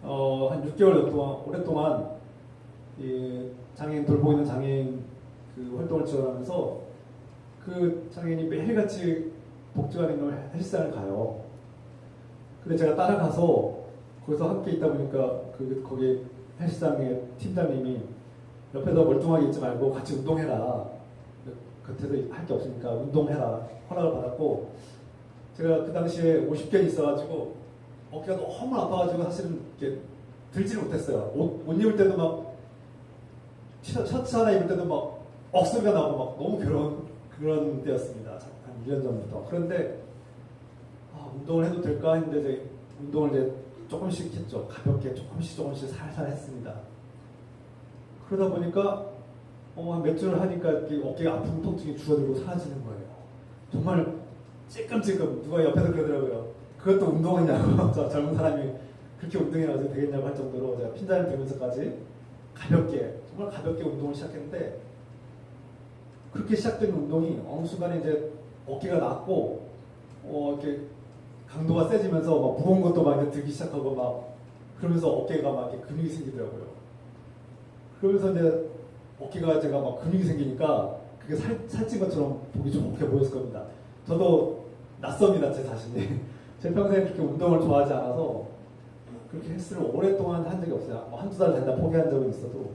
한 6개월 동안, 오랫동안 이 장애인 돌보고 있는 장애인 그 활동을 지원하면서 그 장애인이 매일같이 복지관에 헬스장을 가요. 근데 제가 따라가서 거기서 함께 있다 보니까 거기 헬스장의 팀장님이 옆에서 멀뚱하게 있지 말고 같이 운동해라. 곁에서 할 게 없으니까 운동해라. 허락을 받았고, 제가 그 당시에 50견이 있어가지고 어깨가 너무 아파가지고 사실은 이렇게 들지를 못했어요. 옷 입을 때도 막 셔츠 하나 입을 때도 막 억소리가 나고 막 너무 괴로운 그런 때였습니다. 한 1년 전부터. 그런데 운동을 해도 될까 했는데 이제 운동을 이제 조금씩 했죠. 가볍게 조금씩 살살 했습니다. 그러다 보니까 한 몇 주를 하니까 어깨가 아픈 통증이 줄어들고 사라지는 거예요. 정말 찔끔찔끔 누가 옆에서 그러더라고요. 그것도 운동하냐고. 저 젊은 사람이 그렇게 운동해가지고 되겠냐고 할 정도로 제가 핀잔을 들면서까지 가볍게, 정말 가볍게 운동을 시작했는데, 그렇게 시작된 운동이 어느 순간에 이제 어깨가 낮고 이렇게 강도가 세지면서 막 무거운 것도 막 이렇게 들기 시작하고 막 그러면서 어깨가 막 이렇게 근육이 생기더라고요. 그러면서 이제 어깨가 제가 막 근육이 생기니까 그게 살찐 것처럼 보기 좋게 보였을 겁니다. 저도 낯섭니다, 제 자신이. 제 평생에 그렇게 운동을 좋아하지 않아서 그렇게 헬스를 오랫동안 한 적이 없어요. 뭐 한두 달 된다 포기한 적은 있어도.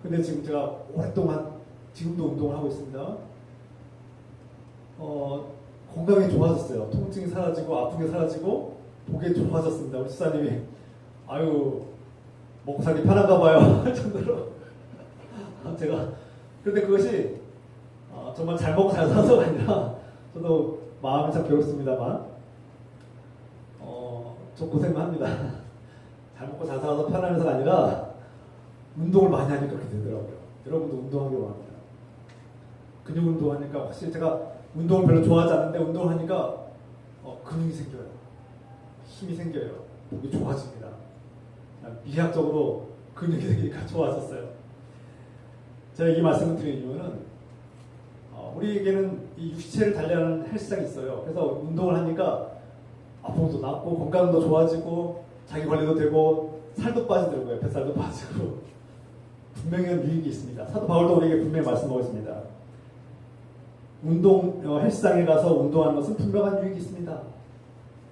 근데 지금 제가 오랫동안 지금도 운동을 하고 있습니다. 건강이 좋아졌어요. 통증이 사라지고 아픈 게 사라지고 보기 좋아졌습니다. 우리 집사님이 아유 먹고 살기 편한가 봐요 할 정도로 제가 그런데 그것이 정말 잘 먹고 잘 살아서가 아니라 저도 마음이 참 괴롭습니다만 좀 고생만 합니다. 잘 먹고 잘 살아서 편하면서가 아니라 운동을 많이 하니까 그렇게 되더라고요. 여러분도 운동하기 바랍니다. 근육 운동하니까 확실히 제가 운동을 별로 좋아하지 않는데 운동을 하니까 근육이 생겨요. 힘이 생겨요. 몸이 좋아집니다. 미학적으로 근육이 생기니까 좋아졌어요. 제가 이 말씀을 드리는 이유는 우리에게는 이 육체를 단련하는 헬스장이 있어요. 그래서 운동을 하니까 아픔도 낫고 건강도 좋아지고 자기 관리도 되고 살도 빠지더라고요. 뱃살도 빠지고 분명히 유익이 있습니다. 사도 바울도 우리에게 분명히 말씀하고 있습니다. 헬스장에 가서 운동하는 것은 분명한 유익이 있습니다.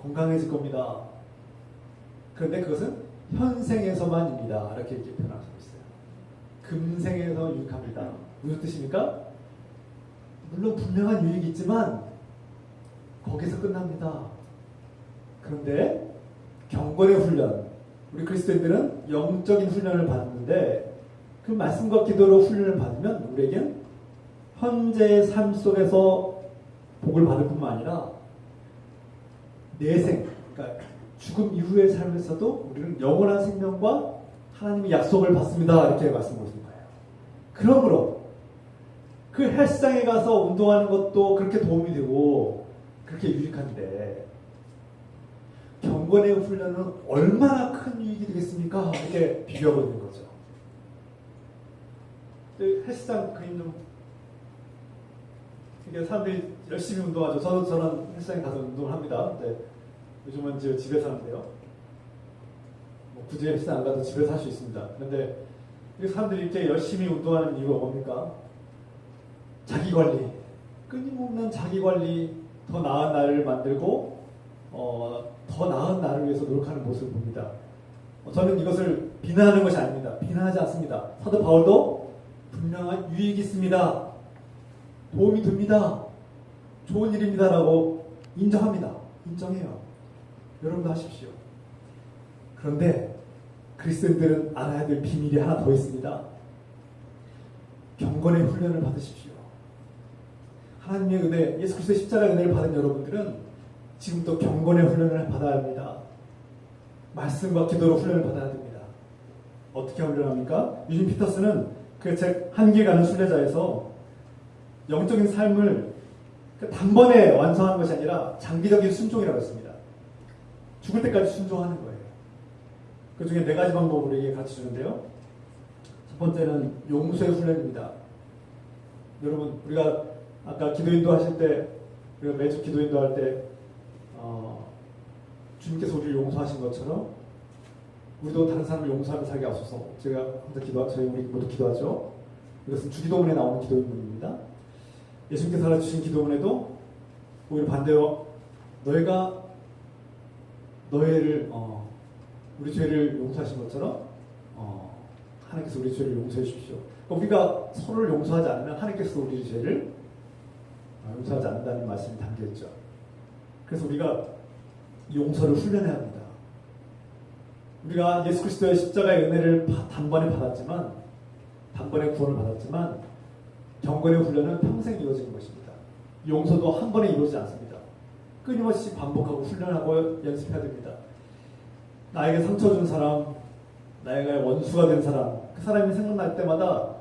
건강해질 겁니다. 그런데 그것은 현생에서만입니다. 이렇게 표현하고 있어요. 금생에서 유익합니다. 무슨 뜻입니까? 물론 분명한 유익이 있지만 거기서 끝납니다. 그런데 경건의 훈련, 우리 그리스도인들은 영적인 훈련을 받는데 그 말씀과 기도로 훈련을 받으면 우리에겐 현재의 삶 속에서 복을 받을 뿐만 아니라 내생, 그러니까 죽음 이후의 삶에서도 우리는 영원한 생명과 하나님의 약속을 받습니다. 이렇게 말씀하고 있는 거예요. 그러므로 그 헬스장에 가서 운동하는 것도 그렇게 도움이 되고 그렇게 유익한데 경건의 훈련은 얼마나 큰 유익이 되겠습니까? 이렇게 비교하고 있는 거죠. 헬스장 그림 좀 이게 사람들이 열심히 운동하죠. 저는 헬스장에 가서 운동을 합니다. 근데 요즘은 집에서 하는데요. 뭐 굳이 헬스장 안 가도 집에서 할 수 있습니다. 그런데 사람들이 이렇게 열심히 운동하는 이유가 뭡니까? 자기 관리, 끊임없는 자기 관리, 더 나은 나를 만들고 더 나은 나를 위해서 노력하는 모습을 봅니다. 저는 이것을 비난하는 것이 아닙니다. 비난하지 않습니다. 사도 바울도 분명한 유익이 있습니다. 도움이 됩니다. 좋은 일입니다라고 인정합니다. 인정해요. 여러분도 하십시오. 그런데 그리스도인들은 알아야 될 비밀이 하나 더 있습니다. 경건의 훈련을 받으십시오. 하나님의 은혜, 예수 그리스도의 십자가의 은혜를 받은 여러분들은 지금부터 경건의 훈련을 받아야 합니다. 말씀과 기도로 훈련을 받아야 됩니다. 어떻게 훈련합니까? 유진 피터스는 그 책 한길 가는 순례자에서 영적인 삶을 단번에 완성하는 것이 아니라 장기적인 순종이라고 했습니다. 죽을 때까지 순종하는 거예요. 그 중에 4가지 방법을 우리에게 가르쳐 주는데요. 첫 번째는 용서의 훈련입니다. 여러분, 우리가 아까 기도인도 하실 때, 우리가 매주 기도인도 할 때, 주님께서 우리를 용서하신 것처럼, 우리도 다른 사람을 용서하며 살게 하소서. 제가 항상 저희 우리 모두 기도하죠. 이것은 주기도문에 나오는 기도문입니다. 예수님께서 알려주신 기도문에도 오히려 반대로 너희가 우리 죄를 용서하신 것처럼 하나님께서 우리 죄를 용서해 주십시오. 우리가 서로를 용서하지 않으면 하나님께서 우리 죄를 용서하지 않는다는 말씀이 담겨있죠. 그래서 우리가 용서를 훈련해야 합니다. 우리가 예수 그리스도의 십자가의 은혜를 단번에 받았지만, 단번에 구원을 받았지만 경건의 훈련은 평생 이루어지는 것입니다. 용서도 한 번에 이루어지지 않습니다. 끊임없이 반복하고 훈련하고 연습해야 됩니다. 나에게 상처 준 사람, 나에게 원수가 된 사람, 그 사람이 생각날 때마다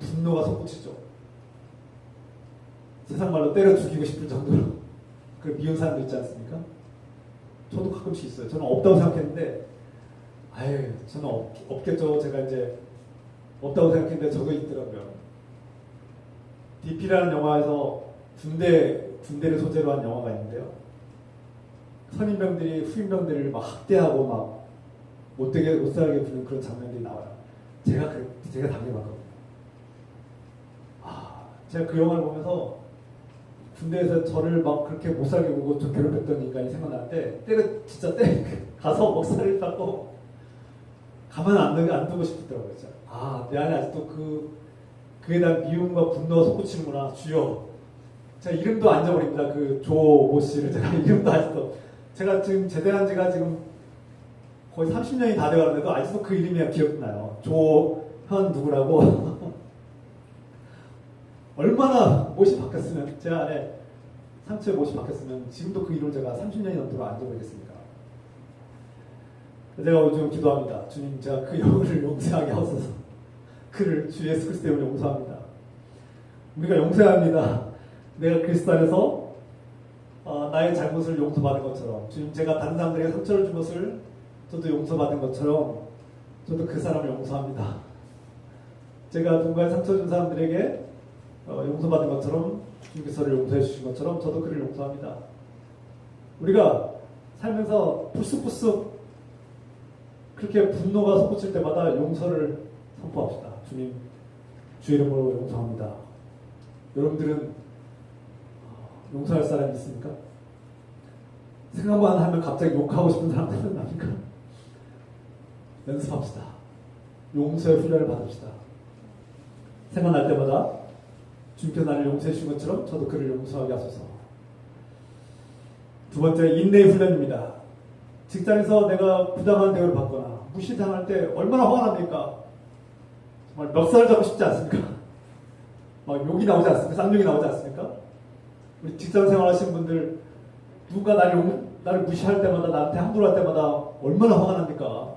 분노가 솟구치죠. 세상 말로 때려 죽이고 싶을 정도로 그 미운 사람들 있지 않습니까? 저도 가끔씩 있어요. 저는 없다고 생각했는데, 아유, 저는 없겠죠. 제가 이제 없다고 생각했는데 저도 있더라고요. DP라는 영화에서 군대를 소재로 한 영화가 있는데요. 선임병들이 후임병들을 막 학대하고 막 못 살게 구는 그런 장면들이 나와요. 제가 당해봤거든요. 제가 그 영화를 보면서 군대에서 저를 막 그렇게 못 살게 보고 저 괴롭혔던 인간이 생각날 때 진짜 가서 먹살을 받고 가만 안 두고 싶더라고요. 진짜. 내 안에 아직도 그에 대한 미움과 분노가 솟구치는구나. 주여. 제가 이름도 안 잊어버립니다. 그 조모 씨를 제가 이름도 아직도. 제가 지금 제대한 지가 지금 거의 30년이 다 돼가는데도 아직도 그 이름이 기억나요. 조현 누구라고. 얼마나 못이 바뀌었으면, 제 안에 상처의 못이 바뀌었으면 지금도 그 이름을 제가 30년이 넘도록 안 잊어버리겠습니까? 제가 요즘 기도합니다. 주님, 제가 그 영혼을 용서하게 하소서. 그를 주 예수 그리스도 때문에 용서합니다. 우리가 용서합니다. 내가 그리스도 안에서 나의 잘못을 용서받은 것처럼, 주님, 제가 다른 사람들에게 상처를 준 것을 저도 용서받은 것처럼 저도 그 사람을 용서합니다. 제가 누군가의 상처 준 사람들에게 용서받은 것처럼 주님께서 저를 용서해 주신 것처럼 저도 그를 용서합니다. 우리가 살면서 불쑥불쑥 그렇게 분노가 솟구칠 때마다 용서를 선포합시다. 주님, 주 이름으로 용서합니다. 여러분들은 용서할 사람이 있습니까? 생각만 하면 갑자기 욕하고 싶은 사람들은 납니까? 연습합시다. 용서의 훈련을 받읍시다. 생각날 때마다 주님께서 나를 용서해 주신 것처럼 저도 그를 용서하게 하소서. 두 번째, 인내의 훈련입니다. 직장에서 내가 부당한 대우를 받거나 무시당할 때 얼마나 화가 납니까? 정말 멱살을 잡고 싶지 않습니까? 막 욕이 나오지 않습니까? 쌍욕이 나오지 않습니까? 우리 직장 생활하시는 분들, 누가 나를 무시할 때마다, 나한테 함부로 할 때마다 얼마나 화가 납니까?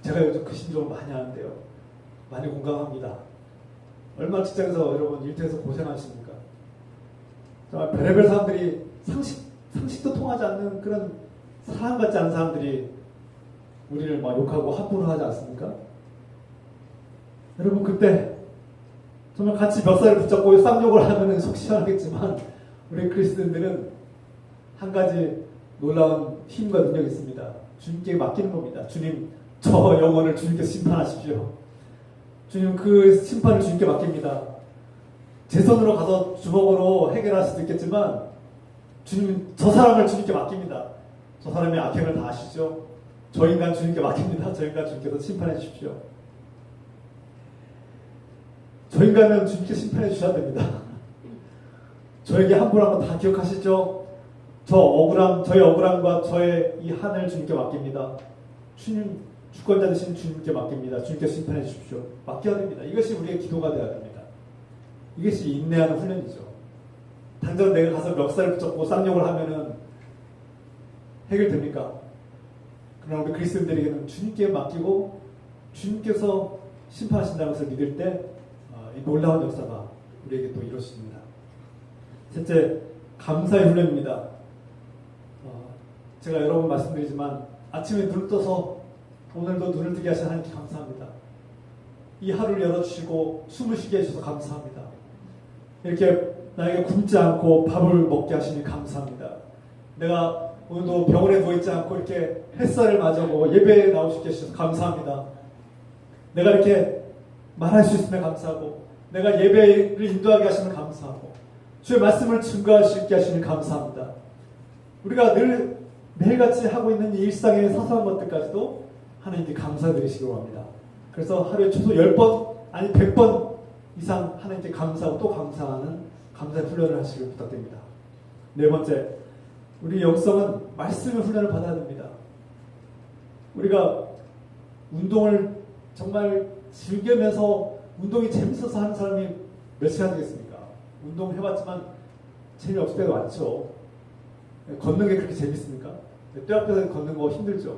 제가 요즘 그 심정을 많이 하는데요. 많이 공감합니다. 얼마나 직장에서 여러분 일터에서 고생하십니까? 정말 별의별 사람들이 상식도 통하지 않는 그런 사람 같지 않은 사람들이 우리를 막 욕하고 함부로 하지 않습니까? 여러분, 그때 정말 같이 멱살을 붙잡고 쌍욕을 하면 속 시원하겠지만 우리 그리스도인들은 한 가지 놀라운 힘과 능력이 있습니다. 주님께 맡기는 겁니다. 주님, 저 영혼을 주님께서 심판하십시오. 주님, 그 심판을 주님께 맡깁니다. 제 손으로 가서 주먹으로 해결할 수도 있겠지만 주님, 저 사람을 주님께 맡깁니다. 저 사람의 악행을 다 아시죠? 저 인간 주님께 맡깁니다. 저 인간 주님께서 심판해 주십시오. 저 인간은 주님께 심판해 주셔야 됩니다. 저에게 함부로 한 거 다 기억하시죠? 저의 억울함과 저의 이 한을 주님께 맡깁니다. 주님, 주권자 되신 주님께 맡깁니다. 주님께 심판해 주십시오. 맡겨야 됩니다. 이것이 우리의 기도가 되어야 됩니다. 이것이 인내하는 훈련이죠. 단전 내가 가서 멱살을 붙잡고 쌍욕을 하면은 해결됩니까? 그러나 우리 그리스도인들에게는 주님께 맡기고 주님께서 심판하신다는 것을 믿을 때 이 놀라운 역사가 우리에게 또 이루어집니다. 셋째, 감사의 훈련입니다. 제가 여러 번 말씀드리지만 아침에 눈을 떠서 오늘도 눈을 뜨게 하신 하나님께 감사합니다. 이 하루를 열어주시고 숨을 쉬게 해주셔서 감사합니다. 이렇게 나에게 굶지 않고 밥을 먹게 하시니 감사합니다. 내가 오늘도 병원에 누워있지 않고 이렇게 햇살을 맞아보고 예배에 나오시게 해주셔서 감사합니다. 내가 이렇게 말할 수 있음에 감사하고 내가 예배를 인도하게 하시면 감사하고 주의 말씀을 증거할 수 있게 하시니 감사합니다. 우리가 늘 매일같이 하고 있는 이 일상의 사소한 것들까지도 하나님께 감사드리시기 바랍니다. 그래서 하루에 최소 10번 아니 100번 이상 하나님께 감사하고 또 감사하는 감사의 훈련을 하시길 부탁드립니다. 네 번째, 우리 영성은 말씀의 훈련을 받아야 됩니다. 우리가 운동을 정말 즐기면서 운동이 재밌어서 하는 사람이 몇이나 되겠습니까? 운동 해봤지만 재미없을 때도 많죠. 걷는 게 그렇게 재밌습니까? 뼈 앞에서 걷는 거 힘들죠.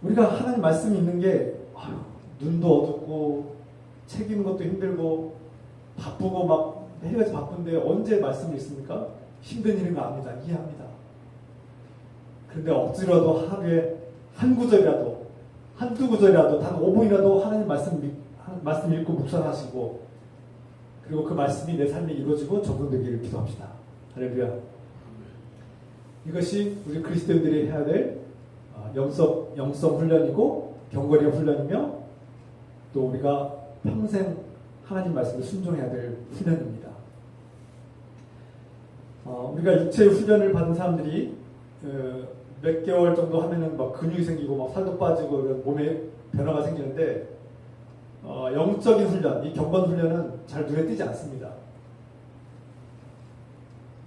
우리가 하나님 말씀이 있는 게 눈도 어둡고 책 읽는 것도 힘들고 바쁘고 막 매일같이 바쁜데 언제 말씀을 읽습니까? 힘든 일인 거 압니다. 이해합니다. 그런데 억지로라도 하루에 한 구절이라도, 한두 구절이라도, 단 5분이라도 하나님 말씀 읽고 묵상하시고, 그리고 그 말씀이 내 삶에 이루어지고 적용되기를 기도합시다. 할렐루야. 이것이 우리 그리스도인들이 해야 될 영성 훈련이고 경건의 훈련이며 또 우리가 평생 하나님 말씀을 순종해야 될 훈련입니다. 우리가 육체의 훈련을 받은 사람들이 몇 개월 정도 하면은 막 근육이 생기고 막 살도 빠지고 몸에 변화가 생기는데 영적인 훈련, 이 경건 훈련은 잘 눈에 띄지 않습니다.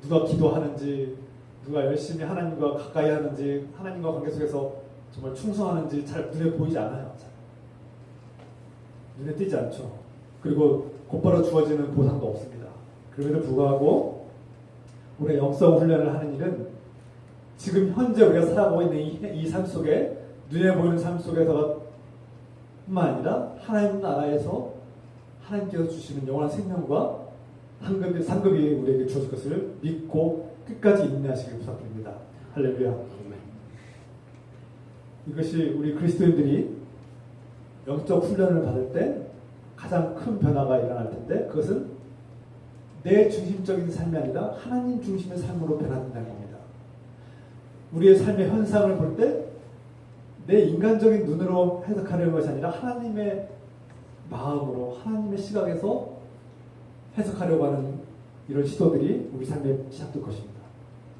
누가 기도하는지, 누가 열심히 하나님과 가까이 하는지, 하나님과 관계 속에서 정말 충성하는지 잘 눈에 보이지 않아요. 잘. 눈에 띄지 않죠. 그리고 곧바로 주어지는 보상도 없습니다. 그럼에도 불구하고 우리가 영성 훈련을 하는 일은 지금 현재 우리가 살아가고 있는 이 삶 속에 눈에 보이는 삶 속에서가 뿐만 아니라 하나님 나라에서 하나님께서 주시는 영원한 생명과 상급이 우리에게 주어질 것을 믿고 끝까지 인내하시길 부탁드립니다. 할렐루야. 이것이 우리 그리스도인들이 영적 훈련을 받을 때 가장 큰 변화가 일어날 텐데 그것은 내 중심적인 삶이 아니라 하나님 중심의 삶으로 변화된다는 겁니다. 우리의 삶의 현상을 볼 때 내 인간적인 눈으로 해석하려는 것이 아니라 하나님의 마음으로 하나님의 시각에서 해석하려고 하는 이런 시도들이 우리 삶에 시작될 것입니다.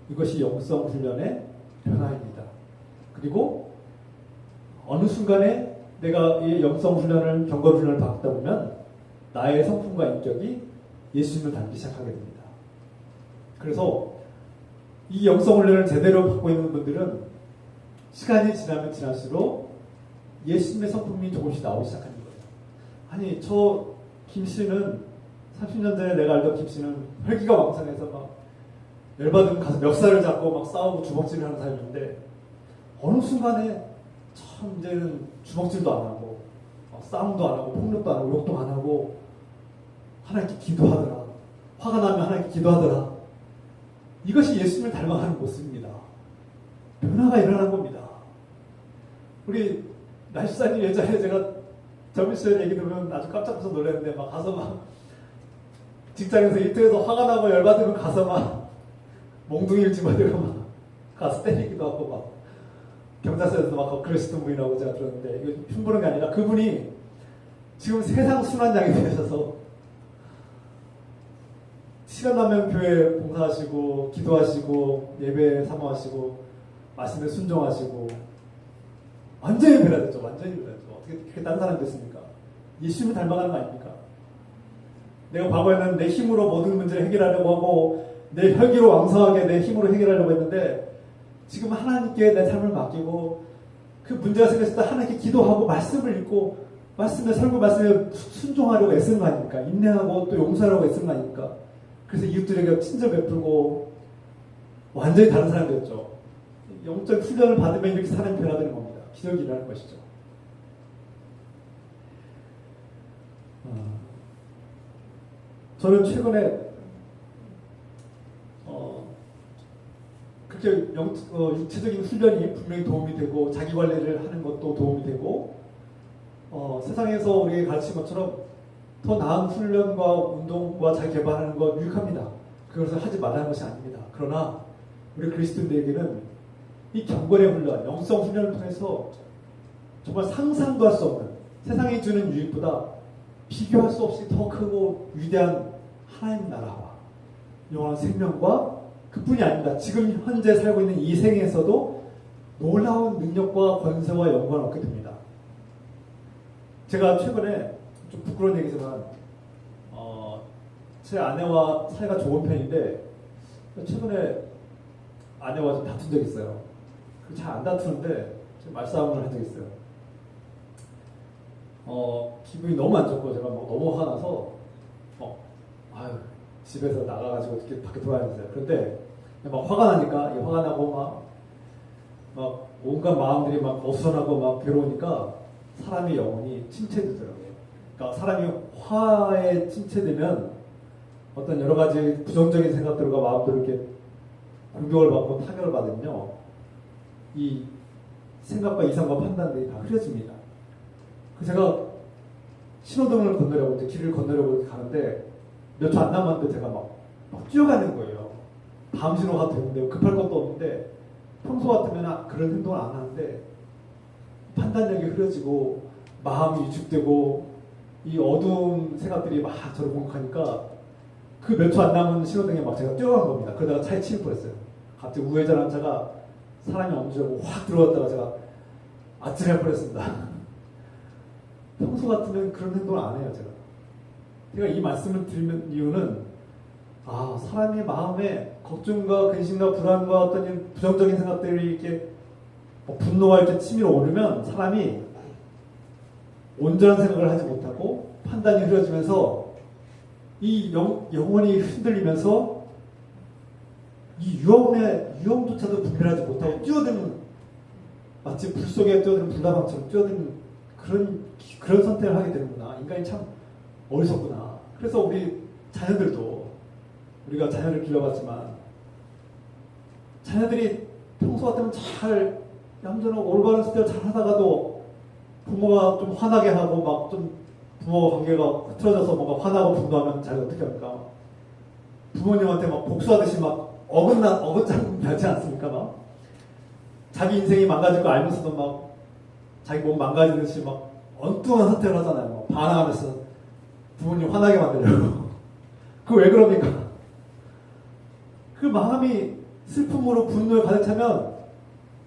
이것이 영성 훈련의 변화입니다. 그리고 어느 순간에 내가 이 영성 훈련을, 경건 훈련을 받다 보면 나의 성품과 인격이 예수님을 닮기 시작하게 됩니다. 그래서 이 영성 훈련을 제대로 받고 있는 분들은 시간이 지나면 지날수록 예수님의 성품이 조금씩 나오기 시작하는 거예요. 아니, 저 김씨는 30년 전에 내가 알던 김씨는 혈기가 왕성해서 막 열받으면 가서 멱살을 잡고 막 싸우고 주먹질을 하는 사람인데 어느 순간에 참 이제는 주먹질도 안 하고 싸움도 안 하고 폭력도 안 하고 욕도 안 하고 하나님께 기도하더라. 화가 나면 하나님께 기도하더라. 이것이 예수님을 닮아가는 모습입니다. 변화가 일어난 겁니다. 우리 날씨사님 예전에 제가 젊은 시절에 얘기 들으면 아주 깜짝깜짝 놀랐는데 막 가서 막 직장에서 일터에서 화가 나고 열받으면 가서 막 몽둥이를 집어들고 막 가서 때리기도 하고 막 경찰서에서 막 그러시던 분이라고 제가 들었는데 이거 흉보는 게 아니라 그분이 지금 세상 순환장이 되셔서 시간 나면 교회 봉사하시고 기도하시고 예배 사모하시고 말씀에 순종하시고 완전히 변화됐죠. 완전히 변화됐죠. 어떻게 그렇게 딴 사람이 됐습니까? 예수님을 닮아가는 거 아닙니까? 내가 과거에는 내 힘으로 모든 문제를 해결하려고 하고 내 혈기로 왕성하게 내 힘으로 해결하려고 했는데 지금 하나님께 내 삶을 맡기고 그 문제가 생겼을 때 하나님께 기도하고 말씀을 읽고 말씀에 설교 말씀에 순종하려고 애쓰는 거 아닙니까? 인내하고 또 용서하려고 애쓰는 거 아닙니까? 그래서 이웃들에게 친절 베풀고 완전히 다른 사람이 됐죠. 영적 훈련을 받으면 이렇게 사람이 변화되는 겁니다. 기적이 일어나는 것이죠. 저는 최근에 그렇게 육체적인 훈련이 분명히 도움이 되고 자기 관리를 하는 것도 도움이 되고 세상에서 우리에게 가르친 것처럼 더 나은 훈련과 운동과 자기 개발하는 건 유익합니다. 그것을 하지 말라는 것이 아닙니다. 그러나 우리 그리스도인들에게는 이 경건의 훈련, 영성 훈련을 통해서 정말 상상도 할 수 없는 세상이 주는 유익보다 비교할 수 없이 더 크고 위대한 하나님 나라와 영원한 생명과 그뿐이 아닙니다. 지금 현재 살고 있는 이 생에서도 놀라운 능력과 권세와 영광을 얻게 됩니다. 제가 최근에 좀 부끄러운 얘기지만 제 아내와 사이가 좋은 편인데 최근에 아내와 좀 다툰 적이 있어요. 잘 안 다투는데 말싸움을 한 적이 있어요. 기분이 너무 안 좋고 제가 뭐 너무 화가 나서 집에서 나가가지고 이렇게 밖에 돌아야 됐어요. 그런데 막 화가 나니까 화가 나고 막 온갖 마음들이 막 어수선하고 막 괴로우니까 사람의 영혼이 침체되더라고요. 그러니까 사람이 화에 침체되면 어떤 여러 가지 부정적인 생각들과 마음들을 이렇게 공격을 받고 타격을 받으면요, 이 생각과 이상과 판단들이 다 흐려집니다. 그래서 제가 신호등을 건너려고 이제 길을 건너려고 이렇게 가는데 몇 초 안 남았는데 제가 막 뛰어가는 거예요. 다음 신호가 되는데 급할 것도 없는데 평소 같으면 그런 행동을 안 하는데 판단력이 흐려지고 마음이 위축되고 이 어두운 생각들이 막 저를 공격하니까 그 몇 초 안 남은 신호등에 막 제가 뛰어간 겁니다. 그러다가 차에 치일 뻔했어요. 갑자기 우회전한 차가 사람이 엄지하고 확 들어갔다가 제가 아찔할 뻔했습니다. 평소 같으면 그런 행동을 안 해요, 제가 이 말씀을 드리는 이유는 사람의 마음에 걱정과 근심과 불안과 어떤 부정적인 생각들이 이렇게 분노가 이렇게 치밀어 오르면 사람이 온전한 생각을 하지 못하고 판단이 흐려지면서 이 영혼이 흔들리면서 이 유형조차도 분별하지 못하고 뛰어드는, 마치 불 속에 뛰어드는 불나방처럼 뛰어드는 그런 선택을 하게 되는구나. 인간이 참 어리석구나. 그래서 우리 자녀들도, 우리가 자녀를 길러봤지만 자녀들이 평소 같으면 잘 얌전하고 올바른 스타일 잘 하다가도 부모가 좀 화나게 하고 막 좀 부모 관계가 흐트러져서 뭔가 화나고 분노하면 자기가 어떻게 합니까? 부모님한테 막 복수하듯이 막 어긋장 나지 않습니까? 막 자기 인생이 망가질 거 알면서도 막 자기 몸 망가지듯이 막 엉뚱한 선택을 하잖아요. 막 반항하면서 부모님 화나게 만들려고. 그거 왜 그럽니까? 그 마음이 슬픔으로 분노에 가득 차면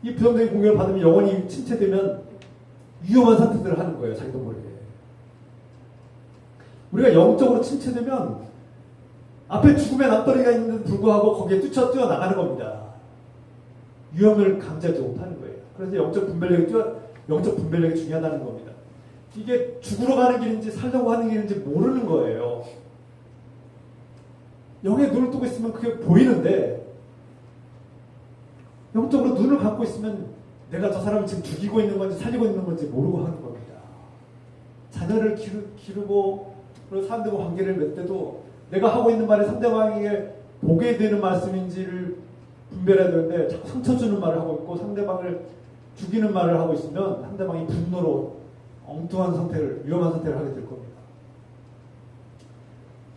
이 부정적인 공격을 받으면 영혼이 침체되면 위험한 선택들을 하는 거예요. 자기도 모르게. 우리가 영적으로 침체되면 앞에 죽음의 낭떠러리가 있는데도 불구하고 거기에 뛰어나가는 겁니다. 위험을 감지하지 못하는 거예요. 그래서 영적 분별력이 중요하다는 겁니다. 이게 죽으러 가는 길인지 살려고 하는 길인지 모르는 거예요. 영에 눈을 뜨고 있으면 그게 보이는데 영적으로 눈을 감고 있으면 내가 저 사람을 지금 죽이고 있는 건지 살리고 있는 건지 모르고 하는 겁니다. 자녀를 기르고 그리고 사람들과 관계를 맺을 때도 내가 하고 있는 말이 상대방에게 보게 되는 말씀인지를 분별해야 되는데 자꾸 상처 주는 말을 하고 있고 상대방을 죽이는 말을 하고 있으면 상대방이 분노로 엉뚱한 선택을, 위험한 선택을 하게 될 겁니다.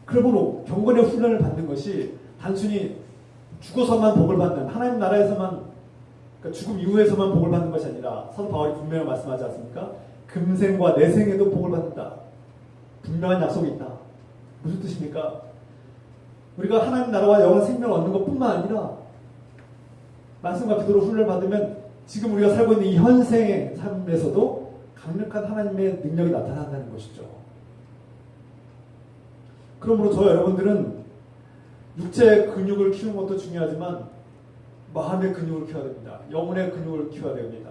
그러므로 경건의 훈련을 받는 것이 단순히 죽어서만 복을 받는, 하나님 나라에서만, 그러니까 죽음 이후에서만 복을 받는 것이 아니라 사도 바울이 분명히 말씀하지 않습니까? 금생과 내생에도 복을 받는다. 분명한 약속이 있다. 무슨 뜻입니까? 우리가 하나님 나라와 영원한 생명을 얻는 것뿐만 아니라 말씀과 기도로 훈련을 받으면 지금 우리가 살고 있는 이 현생의 삶에서도 강력한 하나님의 능력이 나타난다는 것이죠. 그러므로 저 여러분들은 육체의 근육을 키우는 것도 중요하지만 마음의 근육을 키워야 됩니다. 영혼의 근육을 키워야 됩니다.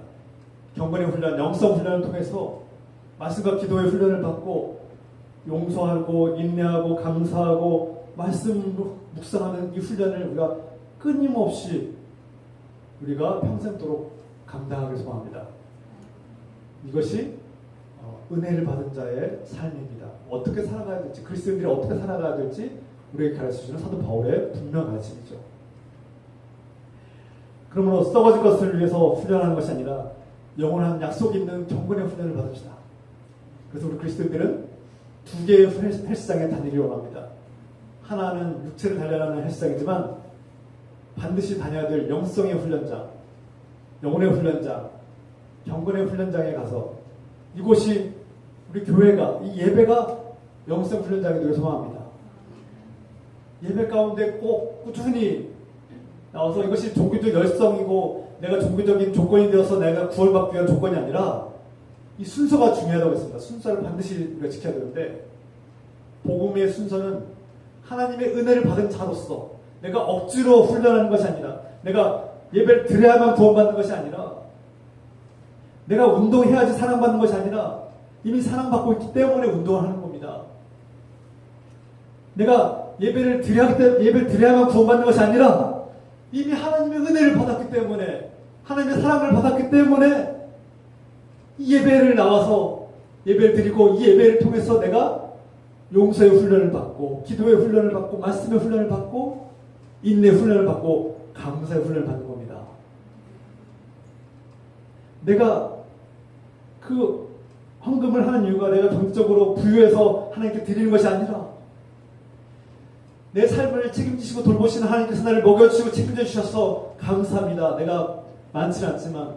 경건의 훈련, 영성 훈련을 통해서 말씀과 기도의 훈련을 받고 용서하고 인내하고 감사하고 말씀으로 묵상하는 이 훈련을 우리가 끊임없이 우리가 평생도록 감당하길 소망합니다. 이것이 은혜를 받은 자의 삶입니다. 어떻게 살아가야 될지, 그리스도인들이 어떻게 살아가야 될지 우리에게 가르쳐주는 사도 바울의 분명한 가르침이죠. 그러므로 썩어질 것을 위해서 훈련하는 것이 아니라 영원한 약속이 있는 경건의 훈련을 받읍시다. 그래서 우리 그리스도인들은 두 개의 헬스장에 다니기 원합니다. 하나는 육체를 단련하는 헬스장이지만 반드시 다녀야 될 영성의 훈련장, 영혼의 훈련장, 경건의 훈련장에 가서 이곳이 우리 교회가, 이 예배가 영성 훈련장이 되길 소망합니다. 예배 가운데 꼭 꾸준히 나와서 이것이 종교적 열성이고 내가 종교적인 조건이 되어서 내가 구원받기 위한 조건이 아니라 이 순서가 중요하다고 했습니다. 순서를 반드시 우리가 지켜야 되는데 복음의 순서는 하나님의 은혜를 받은 자로서 내가 억지로 훈련하는 것이 아니라 내가 예배를 드려야만 구원받는 것이 아니라 내가 운동해야지 사랑받는 것이 아니라 이미 사랑받고 있기 때문에 운동을 하는 겁니다. 내가 예배를 드려야만 구원받는 것이 아니라 이미 하나님의 은혜를 받았기 때문에 하나님의 사랑을 받았기 때문에 이 예배를 나와서 예배를 드리고 이 예배를 통해서 내가 용서의 훈련을 받고, 기도의 훈련을 받고, 말씀의 훈련을 받고, 인내의 훈련을 받고, 감사의 훈련을 받는 겁니다. 내가 그 헌금을 하는 이유가 내가 경제적으로 부유해서 하나님께 드리는 것이 아니라 내 삶을 책임지시고 돌보시는 하나님께서 나를 먹여주시고 책임져 주셔서 감사합니다. 내가 많지는 않지만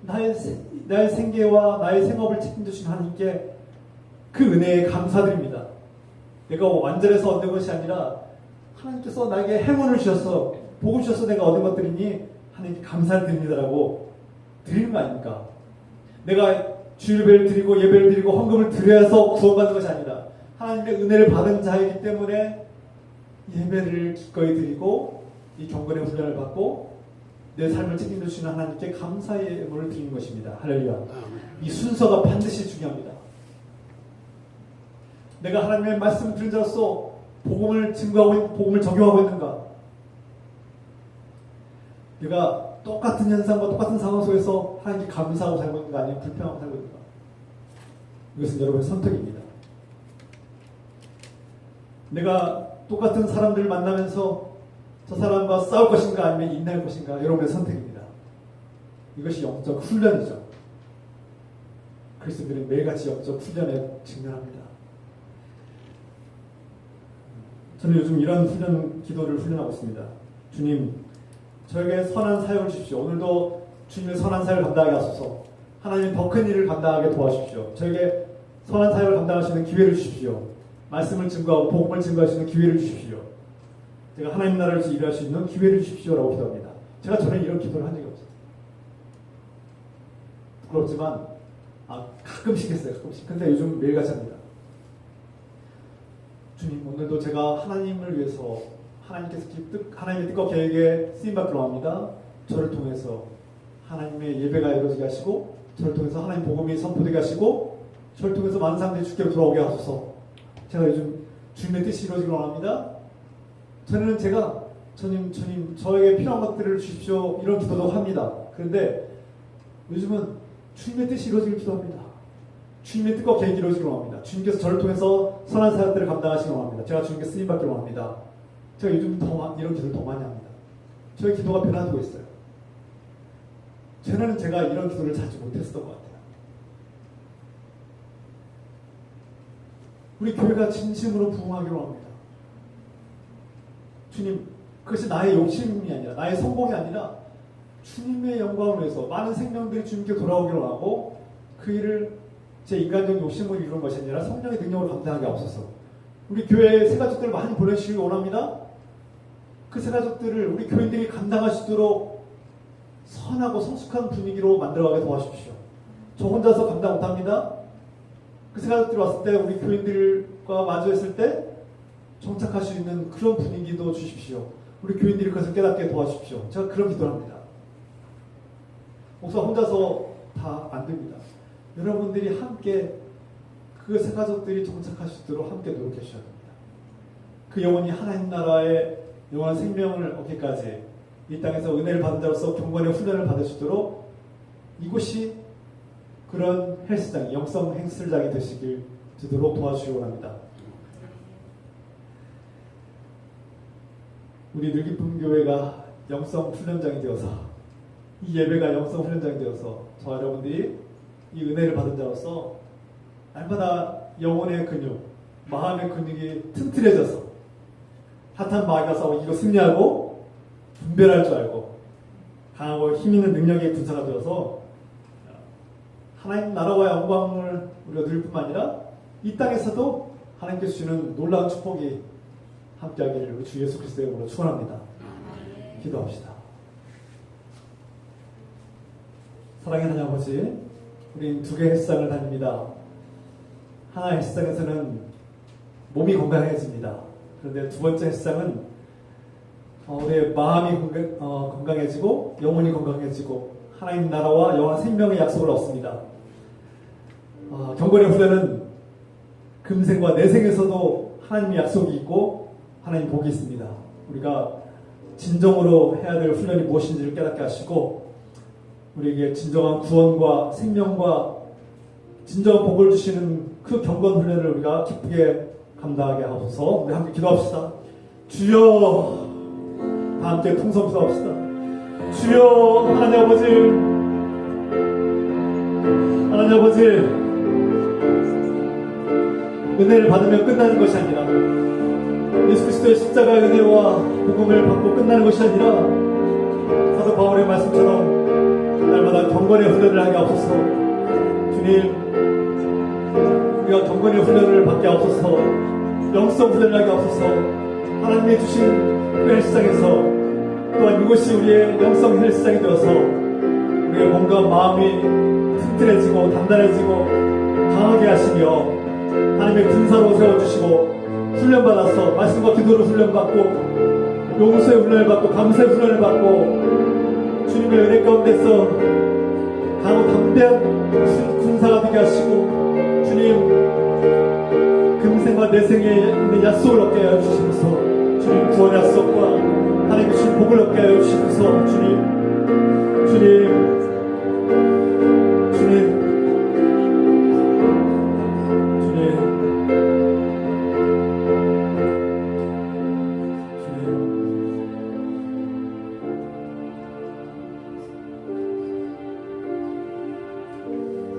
나의 생계와 나의 생업을 책임져 주신 하나님께 그 은혜에 감사드립니다. 내가 완전해서 얻는 것이 아니라 하나님께서 나에게 행운을 주셔서 복을 주셔서 내가 얻은 것들이니 하나님께 감사를 드립니다라고 드리는 거 아닙니까? 내가 주일배를 드리고 예배를 드리고 헌금을 드려서 구원받는 것이 아니라 하나님의 은혜를 받은 자이기 때문에 예배를 기꺼이 드리고 이 경건의 훈련을 받고 내 삶을 책임져 주시는 하나님께 감사의 예물을 드리는 것입니다. 할렐루야. 이 순서가 반드시 중요합니다. 내가 하나님의 말씀을 들은 자로서 복음을 증거하고 복음을 적용하고 있는가? 내가 똑같은 현상과 똑같은 상황 속에서 하나님께 감사하고 살고 있는가 아니면 불평하고 살고 있는가? 이것은 여러분의 선택입니다. 내가 똑같은 사람들을 만나면서 저 사람과 싸울 것인가 아니면 인내할 것인가? 여러분의 선택입니다. 이것이 영적 훈련이죠. 그리스도인들은 매일같이 영적 훈련에 직면합니다. 저는 요즘 이런 기도를 훈련하고 있습니다. 주님, 저에게 선한 사역을 주십시오. 오늘도 주님의 선한 사역을 감당하게 하소서. 하나님 더 큰 일을 감당하게 도와주십시오. 저에게 선한 사역을 감당하시는 기회를 주십시오. 말씀을 증거하고 복음을 증거하시는 기회를 주십시오. 제가 하나님 나라를 위해서 일할 수 있는 기회를 주십시오라고 기도합니다. 제가 전에 이런 기도를 한 적이 없어요. 부끄럽지만 가끔씩 했어요. 가끔씩. 근데 요즘 매일같이 합니다. 주님, 오늘도 제가 하나님을 위해서 하나님의 뜻과 계획에 쓰임받기로 합니다. 저를 통해서 하나님의 예배가 이루어지게 하시고 저를 통해서 하나님 복음이 선포되게 하시고 저를 통해서 많은 사람들이 주께로 돌아오게 하소서. 제가 요즘 주님의 뜻이 이루어지기로 합니다. 저는 주님 저에게 필요한 것들을 주십시오 이런 기도도 합니다. 그런데 요즘은 주님의 뜻이 이루어지길 기도합니다. 주님의 뜻과 계획이 이루어지기로 합니다. 주님께서 저를 통해서 선한 사역들을 감당하시기로 합니다. 제가 주님께 쓰임받기로 합니다. 제가 요즘 이런 기도를 더 많이 합니다. 저의 기도가 변화되고 있어요. 전에는 제가 이런 기도를 자주 못했었던 것 같아요. 우리 교회가 진심으로 부흥하기로 합니다. 주님, 그것이 나의 욕심이 아니라 나의 성공이 아니라 주님의 영광을 위해서 많은 생명들이 주님께 돌아오기로 하고 그 일을 제 인간적 욕심을 이루는 것이 아니라 성령의 능력으로 감당하게 없어서 우리 교회에 새 가족들을 많이 보내주시기 원합니다. 그 새 가족들을 우리 교인들이 감당할 수 있도록 선하고 성숙한 분위기로 만들어가게 도와주십시오. 저 혼자서 감당 못합니다. 그 새 가족들이 왔을 때 우리 교인들과 마주했을 때 정착할 수 있는 그런 분위기도 주십시오. 우리 교인들이 그것을 깨닫게 도와주십시오. 제가 그런 기도를 합니다. 목사 혼자서 다 안 됩니다. 여러분들이 함께 그 새 가족들이 정착할 수 있도록 함께 노력해 주셔야 됩니다. 그 영혼이 하나님 나라의 영원한 생명을 얻기까지 이 땅에서 은혜를 받은 자로서 경건의 훈련을 받을 수 있도록 이곳이 그런 헬스장, 영성 헬스장이 되도록 도와주시기 원합니다. 우리 늘기쁨 교회가 영성 훈련장이 되어서 이 예배가 영성 훈련장이 되어서 저 여러분들이 이 은혜를 받은 자로서 날마다 영혼의 근육, 마음의 근육이 튼튼해져서 사탄 마귀가 싸워 이거 승리하고 분별할 줄 알고 강하고 힘있는 능력의 군사가 되어서 하나님 나라와 영광을 우리가 누릴 뿐만 아니라 이 땅에서도 하나님께서 주시는 놀라운 축복이 함께하기를 주 예수 그리스도의 이름으로 축원합니다. 기도합시다. 사랑의 하나님 아버지, 우린 두 개의 헬스장을 다닙니다. 하나의 헬스장에서는 몸이 건강해집니다. 그런데 두 번째 헬스장은 우리의 마음이 건강해지고 영혼이 건강해지고 하나님 나라와 영원한 생명의 약속을 얻습니다. 경건의 훈련은 금생과 내생에서도 하나님의 약속이 있고 하나님 복이 있습니다. 우리가 진정으로 해야 될 훈련이 무엇인지를 깨닫게 하시고 우리에게 진정한 구원과 생명과 진정한 복을 주시는 그 경건 훈련을 우리가 기쁘게 감당하게 하옵소서. 우리 함께 기도합시다. 주여, 다 함께 통성 기도합시다. 주여, 하나님 아버지, 하나님 아버지, 은혜를 받으면 끝나는 것이 아니라 예수 그리스도의 십자가의 은혜와 복음을 받고 끝나는 것이 아니라 사도 바울의 말씀처럼 날마다 경건의 훈련을 하게 하옵소서. 주님, 우리가 경건의 훈련을 받게 하옵소서. 영성 훈련을 하게 하옵소서. 하나님이 주신 헬스장에서 또한 이곳이 우리의 영성 헬스장이 되어서 우리의 몸과 마음이 튼튼해지고 단단해지고 강하게 하시며 하나님의 군사로 세워주시고 훈련받아서 말씀과 기도로 훈련받고 용서의 훈련을 받고 감사의 훈련을 받고 주님의 은혜 가운데서 강하고 담대한 군사가 되게 하시고 주님 금생과 내생에 있는 약속을 얻게 하여 주시면서 주님 구원의 약속과 하나님의 주신 복을 얻게 하여 주시면서 주님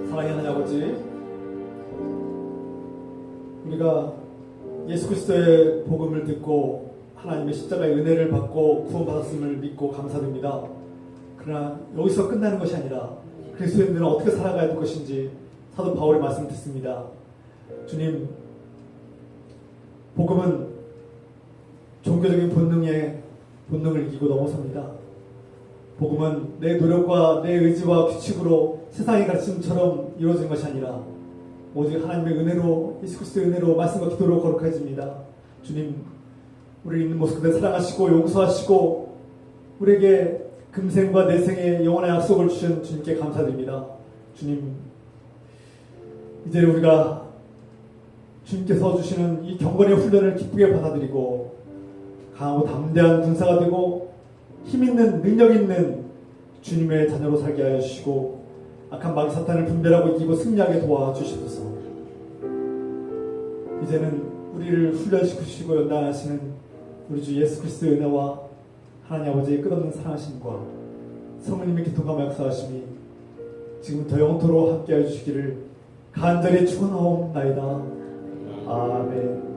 사랑의 하나님 아버지, 우리가 예수 그리스도의 복음을 듣고 하나님의 십자가의 은혜를 받고 구원받았음을 믿고 감사드립니다. 그러나 여기서 끝나는 것이 아니라 그리스도인들은 어떻게 살아가야 될 것인지 사도 바울의 말씀을 듣습니다. 주님, 복음은 종교적인 본능을 이기고 넘어섭니다. 복음은 내 노력과 내 의지와 규칙으로 세상의 가르침처럼 이루어진 것이 아니라 오직 하나님의 은혜로, 예수 그리스도의 은혜로 말씀과 기도로 거룩해집니다. 주님, 우리 있는 모습 그대로 사랑하시고 용서하시고 우리에게 금생과 내생의 영원한 약속을 주신 주님께 감사드립니다. 주님, 이제 우리가 주님께서 주시는 이 경건의 훈련을 기쁘게 받아들이고 강하고 담대한 군사가 되고 힘있는 능력 있는 주님의 자녀로 살게 하여 주시고 악한 마귀 사탄을 분별하고 이기고 승리하게 도와주시옵소서. 이제는 우리를 훈련시키시고 연단하시는 우리 주 예수 그리스도의 은혜와 하나님 아버지의 끝없는 사랑하심과 성령님의 기통과 역사하심이 지금부터 영토로 함께해 주시기를 간절히 축원하옵나이다. 아멘.